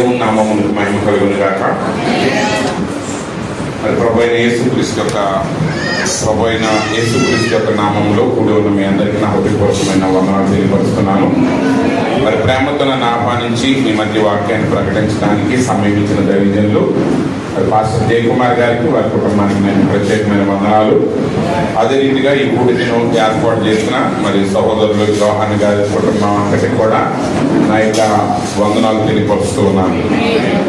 దేవుని నామమునకు మహిమ కలుగును గాక. మరి ప్రభు అయిన యేసుక్రీస్తు యొక్క నామంలో కూడి ఉన్న మీ అందరికీ నా హృదయపూర్వకమైన వందనాలు తెలియపరుస్తున్నాను. మరి ప్రేమతో నన్ను ఆహ్వానించి మీ మధ్య వాక్యాన్ని ప్రకటించడానికి సమయం ఇచ్చిన దైవజనులు మరి పాస్టర్ జయకుమార్ గారికి, వారి కుటుంబానికి నేను ప్రత్యేకమైన వందనాలు. అదే రీతిగా ఈ కూడికను ఏర్పాటు చేసిన మరి సహోదరులు యోహాన్ గారి కుటుంబం అంతటికి కూడా నా యొక్క వందనాలు తెలియపరుస్తూ ఉన్నాను.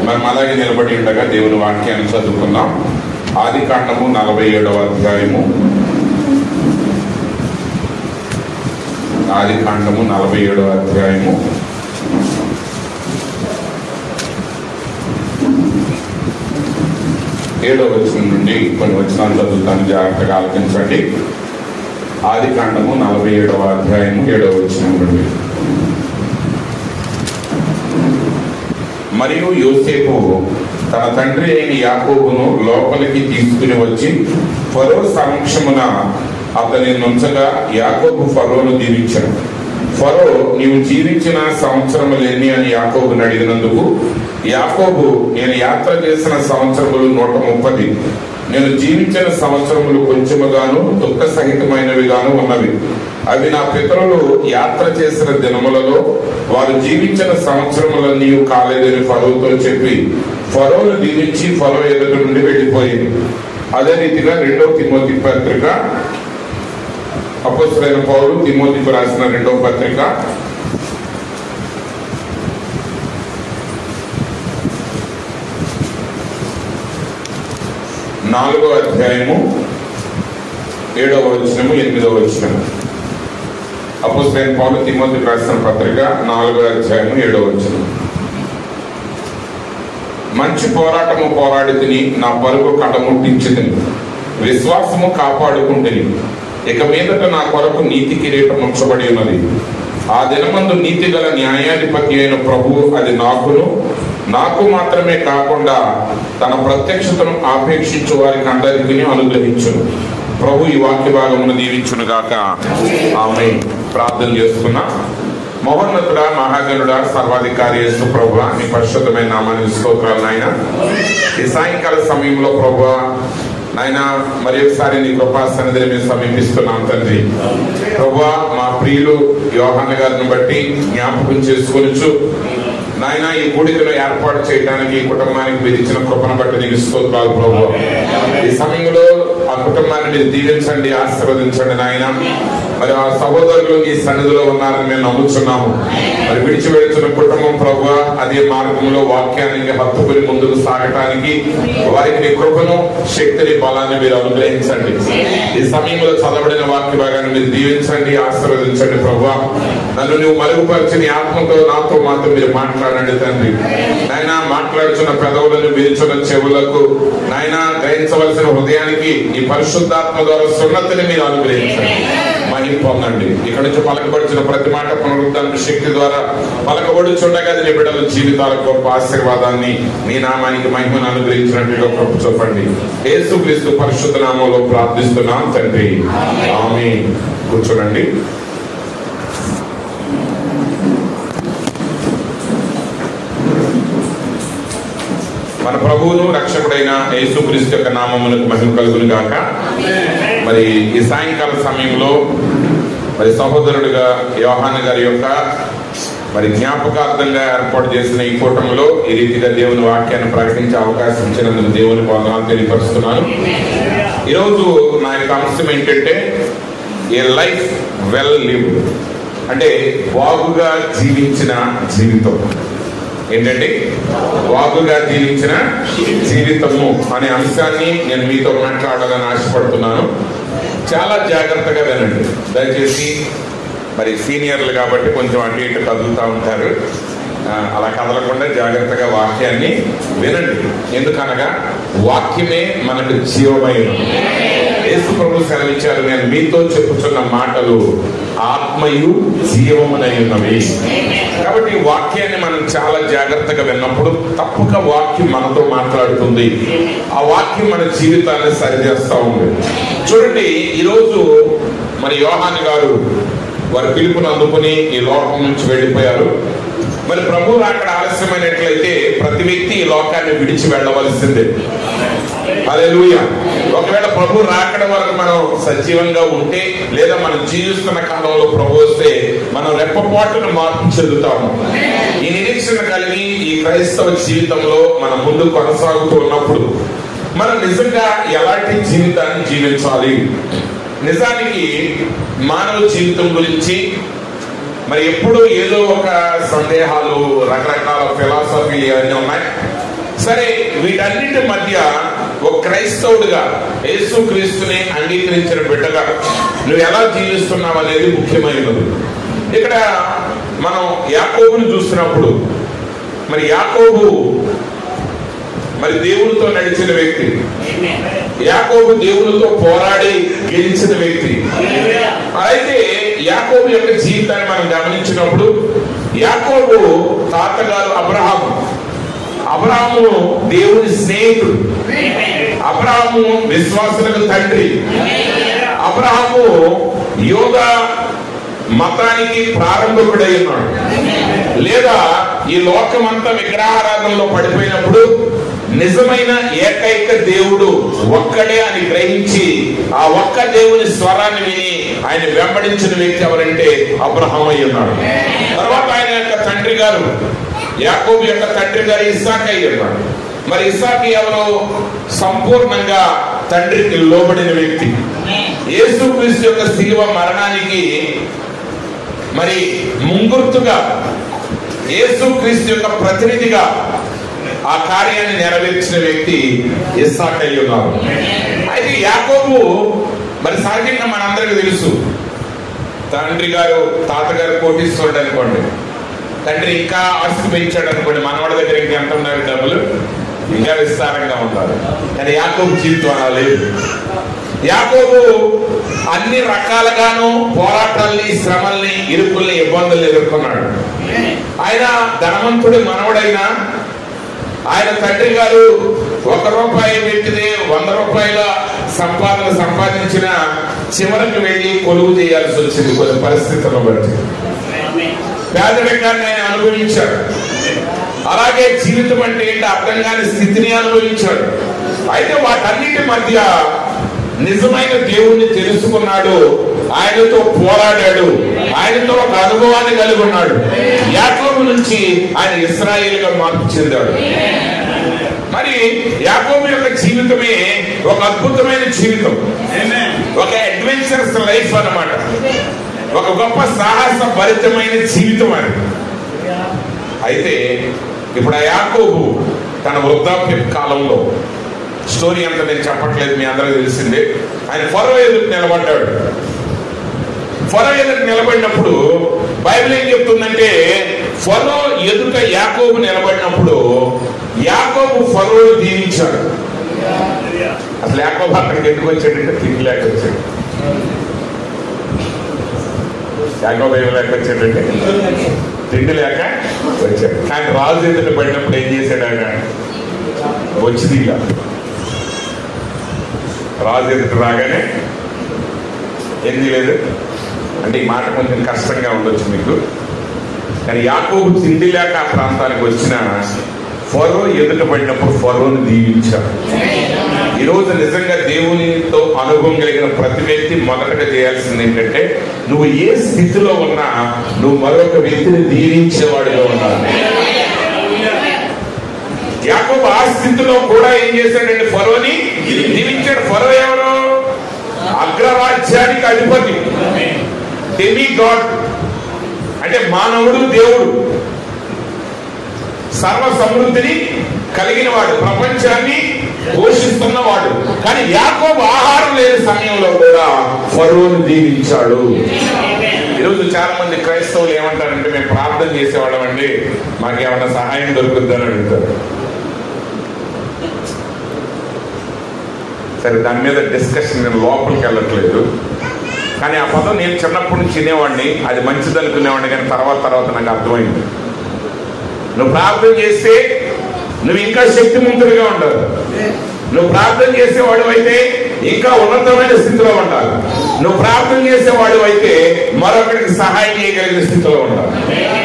మనం అలాగే నిలబడి ఉండగా దేవుని వాక్యాన్ని చదువుకుందాం. ఆదికాండము 47వ అధ్యాయము. ఆదికాండము 47వ అధ్యాయము 7వ వచనం నుండి కొన్ని వచనాలు చదువుతాను, జాగ్రత్తగా ఆలకించండి. ఆదికాండము 47వ అధ్యాయము 7వ వచనం నుండి. మరియు యోసేపు తన తండ్రి అయిన యాకోబును లోపలికి తీసుకుని వచ్చి ఫరో సమక్షమున అతని నుంచగా యాకోబు ఫరోను దీవించాడు. ఫరో, నీవు జీవించిన సంవత్సరములు ఎన్ని అని యాకోబుని అడిగినందుకు యాకోబు, నేను యాత్ర చేసిన సంవత్సరములు 130, నేను జీవించిన సంవత్సరములు కొంచెముగాను దుఃఖ సహితమైనవిగాను ఉన్నవి. అవి నా పితరులు యాత్ర చేసిన దినములలో వారు జీవించిన సంవత్సరములన్నీ కాలేదని ఫరోతో చెప్పి ఫరోను దీవించి ఫరో ఎదుట నుండి వెళ్ళిపోయింది. అదే రీతిగా 2వ తిమోతి పత్రిక, అపోస్తలుడైన పౌలు తిమోతికి రాసిన 2వ పత్రిక 4వ అధ్యాయము 7వ వచనము 8వ వచనము. అపోస్తలుడైన పౌలు తిమోతికి రాసిన పత్రిక 4వ అధ్యాయము 7వ వచనం. మంచి పోరాటము పోరాడితిని, నా పరుగు కడముట్టించితిని, విశ్వాసము కాపాడుకుంటుని. ఇక మీదట నా కొరకు నీతి కిరీటం ఉంచబడి ఉన్నది. ఆ దినమందు నీతి గల న్యాయాధిపతి అయిన ప్రభువు అది నాకు మాత్రమే కాకుండా తన ప్రత్యక్షతను ఆపేక్షించు వారికి అందరికీ అనుగ్రహించును. ప్రభు ఈ వాక్య భాగమును దీవించును గాక. ఆమేన్. ప్రార్థన చేసుకున్నా. మహోన్నతుడా, మహాగణుడా, సర్వాధికారి యేసు ప్రభువా, నీ పరిశుద్ధమైన నామానికి స్తోత్రాలు నాయన. ఈ సాయంకాల సమయంలో ప్రభువా నాయన మరి ఒకసారి నీ కృపా సన్నిధిని మేము సమీపిస్తున్నాం తండ్రి. ప్రభువా, మా ప్రియులు యోహాన్ గారిని బట్టి జ్ఞాపకం చేసుకొనుచు నాయన ఈ కూడికను ఏర్పాటు చేయడానికి ఈ కుటుంబానికి మీరు ఇచ్చిన కృపను బట్టి నీకు స్తోత్రాలు ప్రభువా. ఈ సమయంలో ఆ కుటుంబాన్ని మీరు దీవించండి, ఆశీర్వదించండి నాయన. మరి ఆ సహోదరులు ఈ సన్నిధిలో ఉన్నారని మేము నమ్ముతున్నాము. మరి విడిచి వెళుతున్న కుటుంబం ప్రభువా అదే మార్గంలో వాక్యానికి హత్తుకుని ముందుకు సాగటానికి వారికి నీ కృపను, శక్తిని, బలాన్ని మీరు అనుగ్రహించండి. ఈ సమయంలో చదవబడిన వాక్య భాగాన్ని మీరు దీవించండి, ఆశీర్వదించండి ప్రభువా. నన్ను నువ్వు మరుగుపరిచిన ఆత్మతో నాతో మాత్రం మీరు మాట్లాడండి తండ్రి. నాయన మాట్లాడుతున్న పెదవులను, విరుచున్న చెవులకు నాయన గ్రహించవలసిన హృదయానికి నీ పరిశుద్ధాత్మ ద్వారా సున్నతిని మీరు అనుగ్రహించండి, మహిమ పొందండి. ఇక్కడ నుంచి పలకబడిచిన ప్రతి మాట పునరుద్ధరణ శక్తి ద్వారా పలకబడుచుండగా నీ బిడ్డల జీవితాలకు గొప్ప ఆశీర్వాదాన్ని, నీ నామానికి మహిమను అనుగ్రహించినట్టుగా కృప చూపండి. యేసుక్రీస్తు పరిశుద్ధ నామంలో ప్రార్థిస్తున్నాం తండ్రి, ఆమేన్. కూర్చోండి. మన ప్రభువును రక్షకుడైన యేసుక్రీస్తు యొక్క నామమునకు మహిమ కలుగును గాక. మరి ఈ సాయంకాల సమయంలో మరి సహోదరుడిగా యోహాన్ గారి యొక్క మరి జ్ఞాపకార్థంగా ఏర్పాటు చేసిన ఈ కూటమిలో ఈ రీతిగా దేవుని వాక్యాన్ని ప్రకటించే అవకాశం ఇచ్చినందుకు దేవుని వందనాలు తెలియపరుస్తున్నాను. ఈరోజు నా యొక్క అంశం ఏంటంటే ఏ లైఫ్ వెల్ లివ్డ్, అంటే బాగుగా జీవించిన జీవితం. ఏంటంటే బాగుగా జీవించిన జీవితము అనే అంశాన్ని నేను మీతో మాట్లాడాలని ఆశపడుతున్నాను. చాలా జాగ్రత్తగా వినండి దయచేసి. మరి సీనియర్లు కాబట్టి కొంచెం అటు ఇటు కదులుతూ ఉంటారు. అలా కదలకుండా జాగ్రత్తగా వాక్యాన్ని వినండి. ఎందుకనగా వాక్యమే మనకు జీవమైన. యేసు ప్రభు సెలవిచ్చారు, నేను మీతో చెప్పుచున్న మాటలు ఆత్మయు జీవమునై ఉన్నవి. కాబట్టి వాక్యాన్ని మనం చాలా జాగ్రత్తగా విన్నప్పుడు తప్పక వాక్యం మనతో మాట్లాడుతుంది. ఆ వాక్యం మన జీవితాన్ని సరిచేస్తూ ఉంది. చూడండి, ఈరోజు మరి యోహాన్ గారు వారి పిలుపును అందుకుని ఈ లోకం నుంచి వెళ్ళిపోయారు. మరి ప్రభు అక్కడ ఆలస్యమైనట్లయితే ప్రతి వ్యక్తి ఈ లోకాన్ని విడిచి వెళ్ళవలసిందే. హల్లెలూయా. ఒకవేళ ప్రభు రాకడ వరకు మనం సజీవంగా ఉంటే, లేదా మనం జీవిస్తున్న కాలంలో ప్రభు వస్తే మనం రెప్పపాటును మార్పు చెందుతాము. ఈ నిరీక్షణ కలిగి ఈ క్రైస్తవ జీవితంలో మనం ముందు కొనసాగుతూ ఉన్నప్పుడు మనం నిజంగా ఎలాంటి జీవితాన్ని జీవించాలి? నిజానికి మానవ జీవితం గురించి మరి ఎప్పుడూ ఏదో ఒక సందేహాలు, రకరకాల ఫిలాసఫీలు ఇవన్నీ ఉన్నాయి. సరే, వీటన్నిటి మధ్య ఒక క్రైస్తవుడిగా, యేసుక్రీస్తుని అంగీకరించిన బిడ్డగా నువ్వు ఎలా జీవిస్తున్నావు అనేది ముఖ్యమైనది. ఇక్కడ మనం యాకోబుని చూసినప్పుడు, మరి యాకోబు మరి దేవునితో నడిచిన వ్యక్తి, యాకోబు దేవునితో పోరాడి గెలిచిన వ్యక్తి. అయితే యాకోబు యొక్క జీవితాన్ని మనం గమనించినప్పుడు, యాకోబు తాతగారు అబ్రహాము దేవుని స్నేహితుడు, అబ్రహాము విశ్వాసులకు తండ్రి, అబ్రహాము యోగా మతానికి ప్రారంభకుడై ఉన్నాడు. లేదా ఈ లోకమంతా విగ్రహారాధనలో పడిపోయినప్పుడు నిజమైన ఏకైక దేవుడు ఒక్కడే అని గ్రహించి ఆ ఒక్క దేవుని స్వరాన్ని విని ఆయన వెంబడించిన వ్యక్తి ఎవరంటే అబ్రహాము అయి ఉన్నాడు. తర్వాత ఆయన యొక్క తండ్రి గారు, యాకోబు యొక్క తండ్రి గారు ఇస్సాకు అయి ఉన్నాడు. మరి ఇస్సాకు ఎవరో సంపూర్ణంగా తండ్రికి లోబడిన వ్యక్తి. యేసుక్రీస్తు యొక్క శిలువ మరణానికి మరి ముంగుర్తుగా, యేసుక్రీస్తు యొక్క ప్రతినిధిగా ఆ కార్యాన్ని నెరవేర్చిన వ్యక్తి ఇస్సాకు అయి ఉన్నారు. అయితే యాకోబు మరి సహజంగా మనందరికీ తెలుసు, తండ్రి గారు తాతగారు కోటీశ్వరుడు అనుకోండి, తండ్రి ఇంకా ఆస్తి పెంచాడు అనుకోండి, మనవాడి దగ్గర ఇంకా ఎంత ఉన్నారు డబ్బులు, ఇంకా విస్తారంగా ఉంటారు. కానీ యాకోబు జీవితం అలా లేదు. యాకోబు అన్ని రకాలుగాను పోరాటాల్ని, శ్రమల్ని, ఇరుకుల్ని, ఇబ్బందుల్ని ఎదుర్కొన్నాడు. ఆయన ధనవంతుడి మనవడైనా ఆయన తండ్రి గారు 1 రూపాయి పెట్టితే 100 రూపాయల సంపాదించిన చివరికి వెళ్ళి కొలువు చేయాల్సి వచ్చింది కొన్ని పరిస్థితులను బట్టి. పేదరికాన్ని ఆయన అనుభవించాడు. అలాగే జీవితం అంటే ఏంటి అర్థం కాని స్థితిని అనుభవించాడు. అయితే వాటన్నిటి మధ్య నిజమైన దేవుణ్ణి తెలుసుకున్నాడు, ఆయనతో పోరాడాడు, ఆయనతో ఒక అనుభవాన్ని కలిగి ఉన్నాడు. యాకోబు నుంచి ఆయన ఇశ్రాయేలుగా మార్పు చెందాడు. మరి యాకోబు యొక్క జీవితమే ఒక అద్భుతమైన జీవితం, ఒక అడ్వెంచరస్ లైఫ్ అన్నమాట, ఒక గొప్ప సాహస భరితమైన జీవితం అని. అయితే ఇప్పుడు ఆ యాకోబు తన వృద్ధాప్య కాలంలో, స్టోరీ అంతా నేను చెప్పట్లేదు, మీ అందరికీ తెలిసిందే, ఆయన ఫరో ఎదుట నిలబడ్డాడు. ఫరో ఎదుట నిలబడినప్పుడు బైబిల్ ఏం చెప్తుందంటే, ఫరో ఎదుట యాకోబు నిలబడినప్పుడు యాకోబు ఫరోను దీవించాడు. అసలు యాకోబు అక్కడికి ఎందుకు వచ్చాడంటే తిండి లేక వచ్చాడు. యాకోబు ఏమి లేక వచ్చాడంటే తిండి లేక వచ్చాడు. కానీ రాజు ఎదుట పడినప్పుడు ఏం చేశాడు ఆయన? వచ్చింది ఇలా రాజు ఎదుట రాగానే ఏంది లేదు అంటే, ఈ మాట కొంచెం కష్టంగా ఉండొచ్చు మీకు, కానీ యాకోబు తిండి లేక ఆ ప్రాంతానికి వచ్చిన ఫరో ఎదుట పడినప్పుడు ఫరోను దీవించాడు. ఈరోజు నిజంగా దేవునితో అనుభవం కలిగిన ప్రతి వ్యక్తి మొదటగా చేయాల్సింది ఏంటంటే, నువ్వు ఏ స్థితిలో ఉన్నా నువ్వు మరొక వ్యక్తిని దీవించేవాడిగా ఉండాలి. యాకోబు ఆ స్థితిలో కూడా ఏం చేశాడంటే ఫరోని దీవించాడు. ఫరో ఎవరు? అగ్రరాజ్యానికి అధిపతి, డెమి గాడ్, అంటే మానవుడు దేవుడు, సర్వ సమృద్ధిని కలిగిన వాడు, ప్రపంచాన్ని పోషిస్తున్నవాడు. కానీ యాకోబు ఆహారం లేని సమయంలో కూడా ఫరోను దీవించాడు. ఈరోజు చాలా మంది క్రైస్తవులు ఏమంటారంటే, మేము ప్రార్థన చేసేవాళ్ళం అండి, మాకేమన్నా సహాయం దొరుకుద్దని అడుగుతారు. సరే, దాని మీద డిస్కషన్ నేను లోపలికి వెళ్ళట్లేదు. కానీ ఆ పదం నేను చిన్నప్పటి నుంచి వినేవాడిని, అది మంచిది అనుకునేవాడిని. కానీ తర్వాత నాకు అర్థమైంది, నువ్వు ప్రార్థన చేస్తే నువ్వు ఇంకా శక్తిమంతుడిగా ఉండవు. నువ్వు ప్రార్థన చేసేవాడు అయితే ఇంకా ఉన్నతమైన స్థితిలో ఉండాలి. నువ్వు ప్రార్థన చేసేవాడు అయితే మరొకరికి సహాయం చేయగలిగిన స్థితిలో ఉండాలి.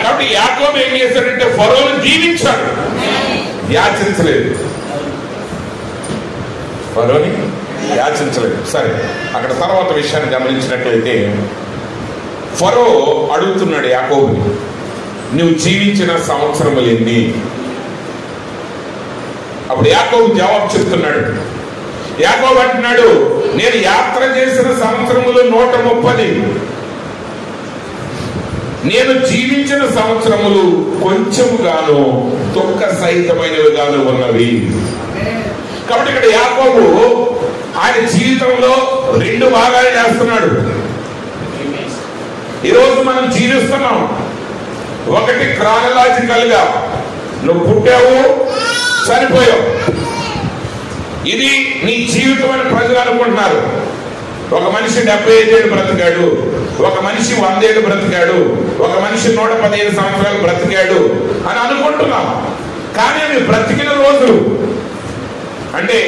కాబట్టి యాకోబు ఏం చేశాడంటే ఫరోను జీవించాడు, యాచించలేదు. ఫరోని యాచించలేదు. సరే, అక్కడ తర్వాత విషయాన్ని గమనించినట్లయితే ఫరో అడుగుతున్నాడు యాకోబుని, నువ్వు జీవించిన సంవత్సరములు ఎన్ని? అప్పుడు యాకోబు జవాబు చెప్తున్నాడు. యాకోబు అంటున్నాడు, నేను యాత్ర చేసిన సంవత్సరములు 130, నేను జీవించిన సంవత్సరములు కొంచెముగాను దుఃఖ సహితమైనవిగాను ఉన్నవి. కాబట్టి ఇక్కడ యాకోబు ఆయన జీవితంలో 2 భాగాలు చేస్తున్నాడు. ఈరోజు మనం జీవిస్తున్నాం. ఒకటి క్రానలాజికల్ గా, నువ్వు పుట్టావు, చనిపోయావు, ఇది నీ జీవితం అని ప్రజలు అనుకుంటున్నారు. ఒక మనిషి 75 ఏళ్ళు బ్రతికాడు, ఒక మనిషి 100 ఏళ్ళు బ్రతికాడు, ఒక మనిషి 115 సంవత్సరాలు బ్రతికాడు అని అనుకుంటున్నాం. కానీ అవి బ్రతికిన రోజులు అంటే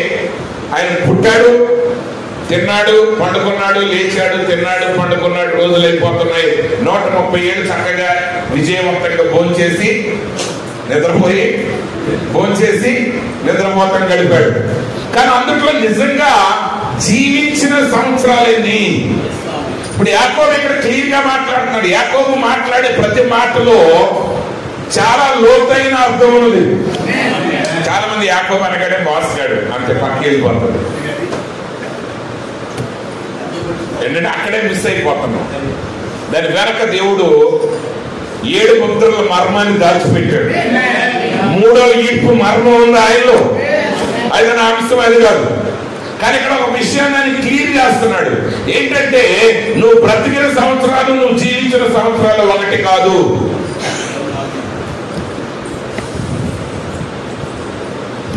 ఆయన పుట్టాడు, తిన్నాడు, పండుకున్నాడు, లేచాడు, తిన్నాడు, పండుకున్నాడు, రోజులు అయిపోతున్నాయి. 130 ఏళ్ళు చక్కగా విజయవంతంగా భోంచేసి నిద్రపోయి, భోంచేసి నిద్రపోతం గడిపాడు. కానీ అందులో నిజంగా జీవించిన సంవత్సరాలేంది? ఇప్పుడు యాకోబు ఇక్కడ క్లియర్ గా మాట్లాడుతున్నాడు. యాకోబు మాట్లాడే ప్రతి మాటలో చాలా లోతైన అర్థం ఉన్నది. చాలా మంది యాకోబు అనగానే మోసగాడు అంతే పక్కకి వెళ్ళిపోతాడు. ఏంటంటే అక్కడే మిస్ అయిపోతున్నాం. దాని వెనక దేవుడు 7 ముద్రల మర్మాన్ని దాచిపెట్టాడు. 3వ ఈడ్పు మర్మం ఉంది ఆయనలో. అది నా అంశం, అది కాదు. కానీ ఇక్కడ ఒక విషయాన్ని ఆయన క్లియర్ చేస్తున్నాడు. ఏంటంటే నువ్వు బ్రతికిన సంవత్సరాలు, నువ్వు జీవించిన సంవత్సరాలు ఒకటి కాదు.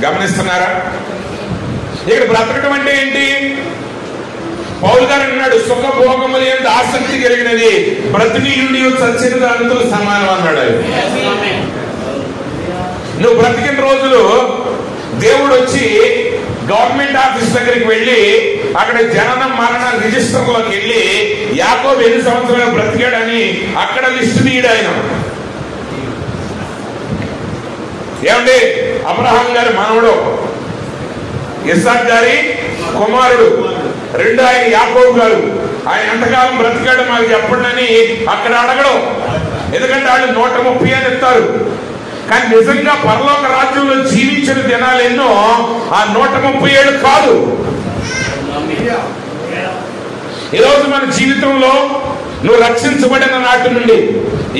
గమనిస్తున్నారా? ఇక్కడ బ్రతకడం అంటే ఏంటి? పౌలు గారు అన్నాడు, సుఖభోగములు యందు ఆసక్తి కలిగినది బ్రతికియుండి చచ్చిన దానితో సమానం అన్నాడు. నువ్వు బ్రతికిన రోజులు దేవుడు వచ్చి గవర్నమెంట్ ఆఫీస్ దగ్గరికి వెళ్ళి అక్కడ జనన మరణ రిజిస్టర్లోకి వెళ్ళి యాకోబు ఎన్ని సంవత్సరాలు బ్రతికాడని అక్కడ లిస్టు తీయడు ఆయన. ఏమండి, అబ్రహాం గారి మనవడు, ఇస్సాక్ గారి కుమారుడు, 2 ఆయన యాకోబు గారు, ఆయన ఎంతకాలం బ్రతికాడు మాకు చెప్పండి అని అక్కడ అడగడం. ఎందుకంటే వాళ్ళు 130 అని ఇస్తారు. కానీ నిజంగా పరలోక రాజ్యంలో జీవించిన దినాలు ఎన్నో ఆ 137 కాదు. ఈరోజు మన జీవితంలో నువ్వు రక్షించబడిన నాటి నుండి,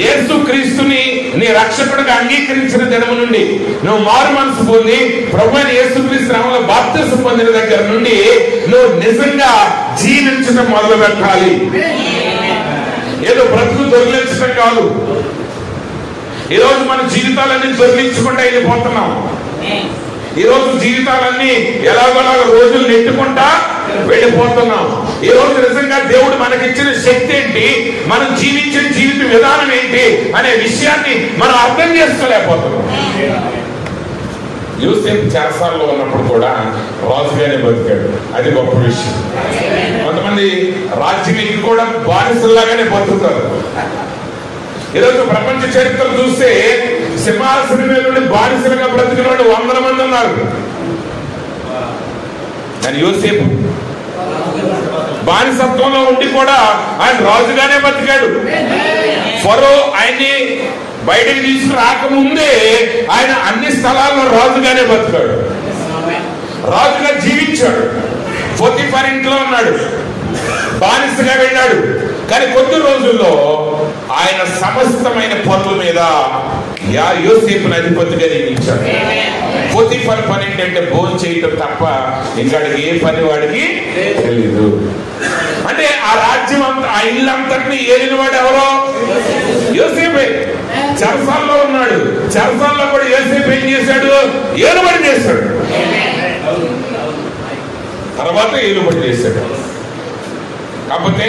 యేసు క్రీస్తుని నీ రక్షకుడిగా అంగీకరించిన దినము నుండి, నువ్వు మారు మనసు పొంది ప్రభువైన యేసుక్రీస్తు నామములో బాప్తిసం పొందిన దగ్గర నుండి నువ్వు నిజంగా జీవించడం మొదలు పెట్టాలి. ఏదో బ్రతుకు దొరికించడం కాదు. ఈరోజు మన జీవితాలన్నీ దొరికించకుండా వెళ్ళిపోతున్నాం. ఈరోజు జీవితాలన్నీ ఎలాగోలాగా రోజులు నెట్టుకుంటా వెళ్ళిపోతున్నాం. ఈ రోజు నిజంగా దేవుడు మనకిచ్చిన శక్తి ఏంటి, మనం జీవించే జీవిత విధానం ఏంటి అనే విషయాన్ని మనం అర్థం చేసుకోలేకపోతున్నాం. యూసేఫ్ చెరసాలలో ఉన్నప్పుడు కూడా రాజుగానే బతికాడు, అది గొప్ప విషయం. కొంతమంది రాజ్యానికి కూడా బానిసల్లాగానే బతుకుతారు. ఈరోజు ప్రపంచ చరిత్ర చూస్తే సింహాసనం మీద నుండి బానిసలుగా బ్రతికిన వాళ్ళు 100 మంది ఉన్నారు. కానీ యోసేపు బానిసత్వంలో ఉండి కూడా ఆయన రాజుగానే బతికాడు. ఫరో ఆయన్ని బయటకు తీసుకు రాకముందే ఆయన అన్ని స్థలాల్లో రాజుగానే బతికాడు, రాజుగా జీవించాడు. పోతీఫర్ ఇంట్లో ఉన్నాడు, బానిసగా వెళ్ళాడు. కానీ కొద్ది రోజుల్లో ఆయన సమస్తమైన పనుల మీద యోసేపుని అధిపతిగా నియమించాడు. పోతీఫర్ పని ఏంటంటే భోజనం చేయటం తప్ప ఇంకా ఏ పని వాడికి తెలీదు. అంటే ఆ రాజ్యం అంతా, ఆ ఇల్లంతటినీ ఏలిన వాడు ఎవరో? యోసేపే. చెరసాల్లో ఉన్నాడు. చెరసాల్లో కూడా యోసేపు ఏం చేశాడు? ఏలుబడి చేశాడు. తర్వాత ఏలుబడి చేశాడు. కాకపోతే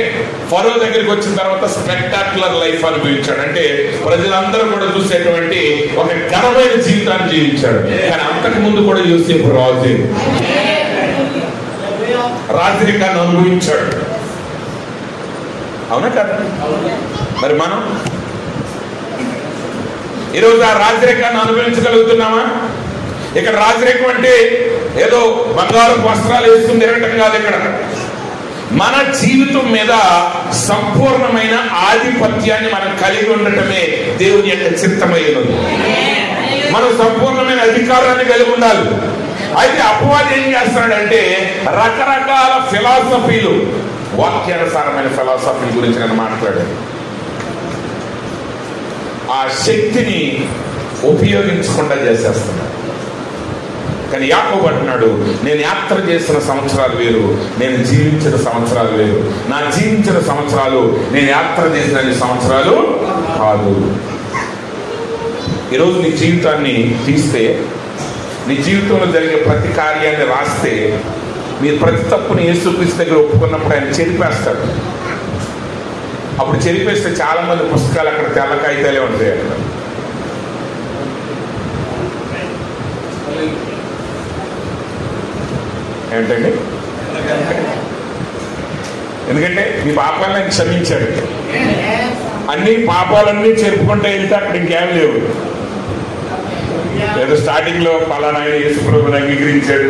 ఫరో దగ్గరికి వచ్చిన తర్వాత స్పెక్టాక్యులర్ లైఫ్ అనుభవించాడు. అంటే ప్రజలందరూ కూడా చూసేటువంటి ఒక ఘనమైన జీవితాన్ని జీవించాడు. కానీ అంతకు ముందు కూడా యోసేపు రాజు. రాజరికాన్ని అనుభవించాడు. అవునా కదా? మరి మనం ఈరోజు ఆ రాజరికాన్ని అనుభవించగలుగుతున్నామా? ఇక్కడ రాజరికం అంటే ఏదో బంగారు వస్త్రాలు వేసుకుని తిరగటం కాదు. ఇక్కడ మన జీవితం మీద సంపూర్ణమైన ఆధిపత్యాన్ని మనం కలిగి ఉండటమే దేవుని యొక్క చిత్తమైనది. మనం సంపూర్ణమైన అధికారాన్ని కలిగి ఉండాలి. అయితే అపవాది ఏం చేస్తున్నాడంటే రకరకాల ఫిలాసఫీలు, వాక్యానుసారమైన ఫిలాసఫీ గురించి నేను మాట్లాడాను. ఆ శక్తిని ఉపయోగించకుండా చేసేస్తున్నాడు. కానీ యాకోబు అంటున్నాడు, నేను యాత్ర చేసిన సంవత్సరాలు వేరు, నేను జీవించిన సంవత్సరాలు వేరు. నా జీవించిన సంవత్సరాలు నేను యాత్ర చేసిన సంవత్సరాలు కాదు. ఈరోజు నీ జీవితాన్ని తీస్తే, నీ జీవితంలో జరిగే ప్రతి కార్యాన్ని రాస్తే, నీ ప్రతి తప్పుని యేసుక్రీస్తు దగ్గర ఒప్పుకున్నప్పుడు ఆయన చెరిపేస్తాడు. అప్పుడు చెరిపేస్తే చాలా మంది పుస్తకాలు అక్కడ తెల్ల కాగితాలే ఉంటాయి. అక్కడ ఏంటండి? ఎందుకంటే మీ పాపాలను క్షమించాడు. అన్ని పాపాలన్నీ చెప్పుకుంటే వెళ్తే అక్కడ ఇంకేం లేవు. ఏదో స్టార్టింగ్ లో పలానా ఆయన యేసుప్రభుని అంగీకరించాడు,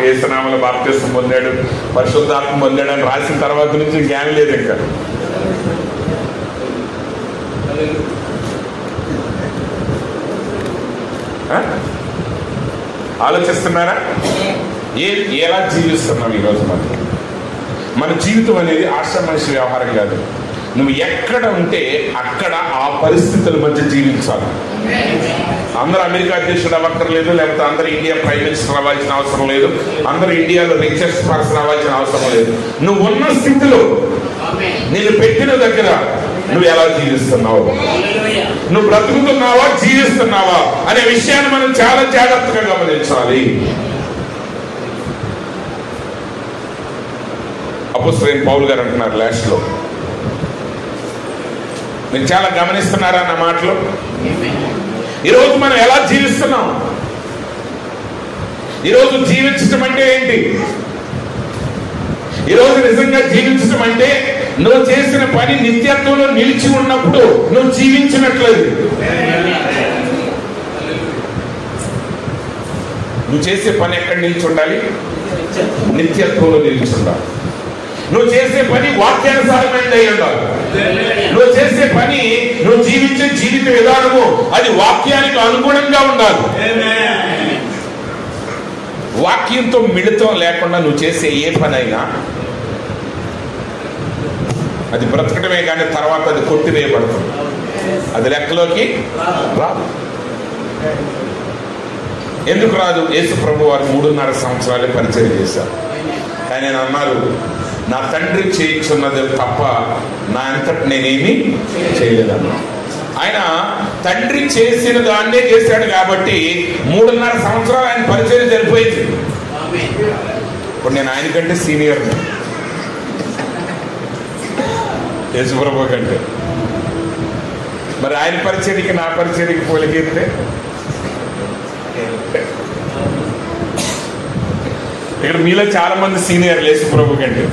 యేసునామములో బాప్తిస్మం పొందాడు, పరిశుద్ధాత్మ పొందాడు అని రాసిన తర్వాత నుంచి ఇంకేం లేదు. ఇంకా ఆలోచిస్తున్నారా? ఎలా జీవిస్తున్నాం ఈరోజు? మన జీవితం అనేది ఆశ్రమనిషి వ్యవహారం కాదు. నువ్వు ఎక్కడ ఉంటే అక్కడ ఆ పరిస్థితుల మధ్య జీవించాలి. అందరూ అమెరికా అధ్యక్షుడు అవ్వక్కర్లేదు, లేకపోతే అందరూ ఇండియా ప్రైమ్ మినిస్టర్ అవ్వాల్సిన అవసరం లేదు, అందరూ ఇండియాలో రిచెస్ట్ పర్సన్ అవ్వాల్సిన అవసరం లేదు. నువ్వు ఉన్న స్థితిలో, నేను పెట్టిన దగ్గర నువ్వు ఎలా జీవిస్తున్నావు, నువ్వు బ్రతుకుతున్నావా జీవిస్తున్నావా అనే విషయాన్ని మనం చాలా జాగ్రత్తగా గమనించాలి. అపోస్తలుడైన పౌలు గారు అంటున్నారు లాస్ట్ లో, మీరు చాలా గమనిస్తున్నారా అన్న మాటలు? ఈరోజు మనం ఎలా జీవిస్తున్నాం? ఈరోజు జీవించటం అంటే ఏంటి? ఈరోజు నిజంగా జీవించటం అంటే నువ్వు చేసిన పని నిత్యత్వంలో నిలిచి ఉన్నప్పుడు నువ్వు జీవించినట్లేదు. నువ్వు చేసే పని ఎక్కడ నిలిచి ఉండాలి? నిత్యత్వంలో నిలిచి ఉండాలి. నువ్వు చేసే పని వాక్యానుసారమైనది అయి ఉండాలి. నువ్వు చేసే పని, నువ్వు జీవించే జీవిత విధానము అది వాక్యానికి అనుగుణంగా ఉండాలి. వాక్యంతో మిళితం లేకుండా నువ్వు చేసే ఏ పని అయినా అది బ్రతకడమే కానీ తర్వాత అది కొట్టివేయబడుతుంది, అది లెక్కలోకి రాదు. ఎందుకు రాదు? యేసు ప్రభు వారు 3.5 సంవత్సరాలే పరిచయం చేశారు. కానీ నేను అన్నారు, నా తండ్రి చేయించున్నది తప్ప నా అంతటి నేనేమి చేయలేదన్నా. ఆయన తండ్రి చేసిన దాన్నే చేశాడు కాబట్టి 3.5 సంవత్సరాలు ఆయన పరిచయం సరిపోయింది. ఇప్పుడు నేను ఆయన కంటే సీనియర్, యేసుప్రభు కంటే. మరి ఆయన పరిచర్యకి నా పరిచర్యకి పోలికెత్తే ఇక్కడ మీలో చాలా మంది సీనియర్లు యేసుప్రభు కంటే.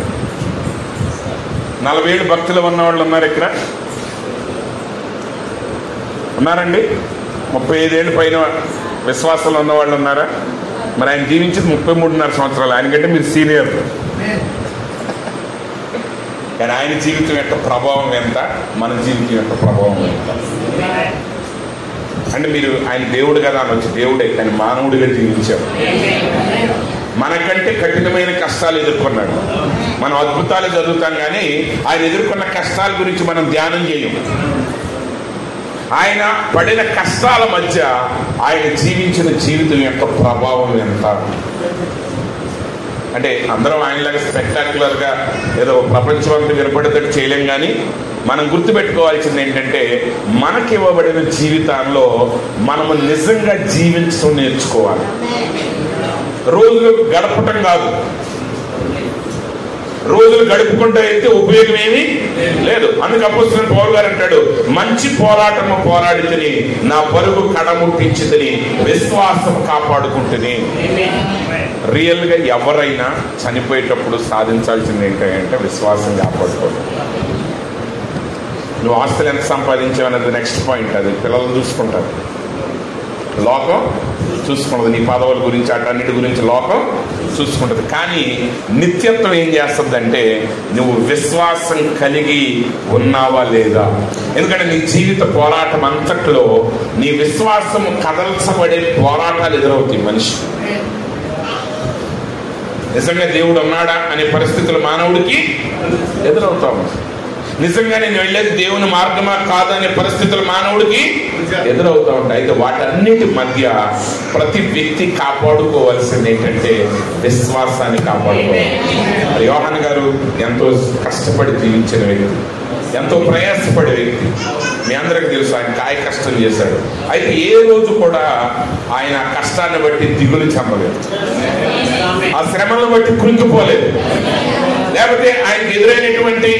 40 ఏళ్ళు భక్తులు ఉన్నవాళ్ళు ఉన్నారు ఇక్కడ, ఉన్నారండి? 35 ఏళ్ళు పైన విశ్వాసాలు ఉన్నవాళ్ళు ఉన్నారా? మరి ఆయన జీవించింది 33.5 సంవత్సరాలు. ఆయనకంటే మీరు సీనియర్. కానీ ఆయన జీవితం యొక్క ప్రభావం ఎంత, మన జీవితం యొక్క ప్రభావం ఎంత? అంటే మీరు ఆయన దేవుడు కదా అనొచ్చు, దేవుడే, కానీ మానవుడిగా జీవించారు. మనకంటే కఠినమైన కష్టాలు ఎదుర్కొన్నాడు. మనం అద్భుతాలు చదువుతాం కానీ ఆయన ఎదుర్కొన్న కష్టాల గురించి మనం ధ్యానం చేయం. ఆయన పడిన కష్టాల మధ్య ఆయన జీవించిన జీవితం యొక్క ప్రభావం ఎంత? అంటే అందరం ఆయనలాగా స్పెక్టాక్యులర్ గా ఏదో ప్రపంచం అంతా వినపడేటట్టు చేయలేం. కానీ మనం గుర్తుపెట్టుకోవాల్సింది ఏంటంటే, మనకి ఇవ్వబడిన జీవితాల్లో మనము నిజంగా జీవించడం నేర్చుకోవాలి. రోజులు గడపటం కాదు. రోజులు గడుపుకుంటూ అయితే ఉపయోగం ఏమీ లేదు. అందుకు అపోస్తలుడైన పౌలు గారు అంటాడు, మంచి పోరాటము పోరాడితిని, నా పరుగు కడముట్టించితిని, విశ్వాసం కాపాడుకుంటుని. రియల్ గా ఎవరైనా చనిపోయేటప్పుడు సాధించాల్సింది ఏంటంటే విశ్వాసం కాపాడుకోవడం. నువ్వు ఆస్తులు ఎంత సంపాదించావు అనేది నెక్స్ట్ పాయింట్. అది పిల్లలు చూసుకుంటారు, లోకం చూసుకుంటుంది. నీ పదవుల గురించి అటన్నిటి గురించి లోకం చూసుకుంటుంది. కానీ నిత్యత్వం ఏం చేస్తుందంటే నువ్వు విశ్వాసం కలిగి ఉన్నావా లేదా. ఎందుకంటే నీ జీవిత పోరాటం అంతట్లో నీ విశ్వాసం కదల్చబడే పోరాటాలు ఎదురవుతాయి. మనిషి నిజంగా దేవుడు ఉన్నాడా అనే పరిస్థితులు మానవుడికి ఎదురవుతాము. నిజంగా నేను వెళ్ళేది దేవుని మార్గమా కాదనే పరిస్థితులు మానవుడికి ఎదురవుతూ ఉంటాయి. అయితే వాటన్నిటి మధ్య ప్రతి వ్యక్తి కాపాడుకోవాల్సింది ఏంటంటే విశ్వాసాన్ని కాపాడుకోవాలి. యోహాను గారు ఎంతో కష్టపడి జీవించిన వ్యక్తి, ఎంతో ప్రయాసపడే వ్యక్తి. మీ అందరికి తెలుసు, ఆయన కాయ కష్టం చేశాడు. అయితే ఏ రోజు కూడా ఆయన కష్టాన్ని బట్టి దిగులు చెందలేదు, ఆ శ్రమలను బట్టి కృంగిపోలేదు. లేకపోతే ఆయనకు ఎదురైనటువంటి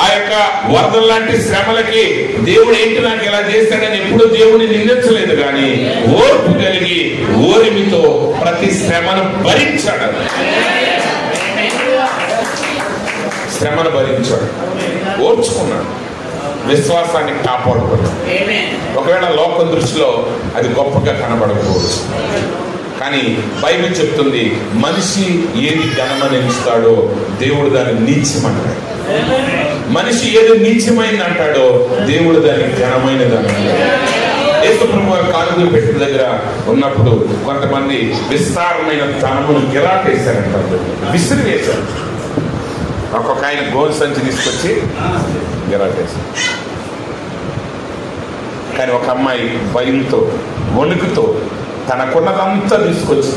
ఆ యొక్క వరదల లాంటి శ్రమలకి దేవుడు ఏంటి నాకు ఇలా చేశాడని ఎప్పుడు దేవుడిని నిందించలేదు. కానీ ఓర్పు కలిగి ఓరిమితో ప్రతి శ్రమను భరించాడు. శ్రమను భరించాడు, ఓర్చుకున్నాడు, విశ్వాసాన్ని కాపాడుకున్నాడు. ఒకవేళ లోకం దృష్టిలో అది గొప్పగా కనబడకపోవచ్చు, కానీ బైబిల్ చెప్తుంది మనిషి ఏది ఘనమని ఎంచుతాడో దేవుడు దాన్ని నీచమంటాడు. మనిషి ఏది నీచమైంది అంటాడో దేవుడు దాన్ని ఘనమైనది అంటాడు. యేసు ప్రభువు కానుకలు పెట్టిన దగ్గర ఉన్నప్పుడు కొంతమంది విస్తారమైన ధనమును గిరాటేశారంటారు, విసిరి వేశారు. ఒక్కొక్క ఆయన గోల్ సంచి తీసుకొచ్చి గిరాటేశారు. కానీ ఒక అమ్మాయి భయంతో వణుకుతో తనకున్నదంతా తీసుకొచ్చి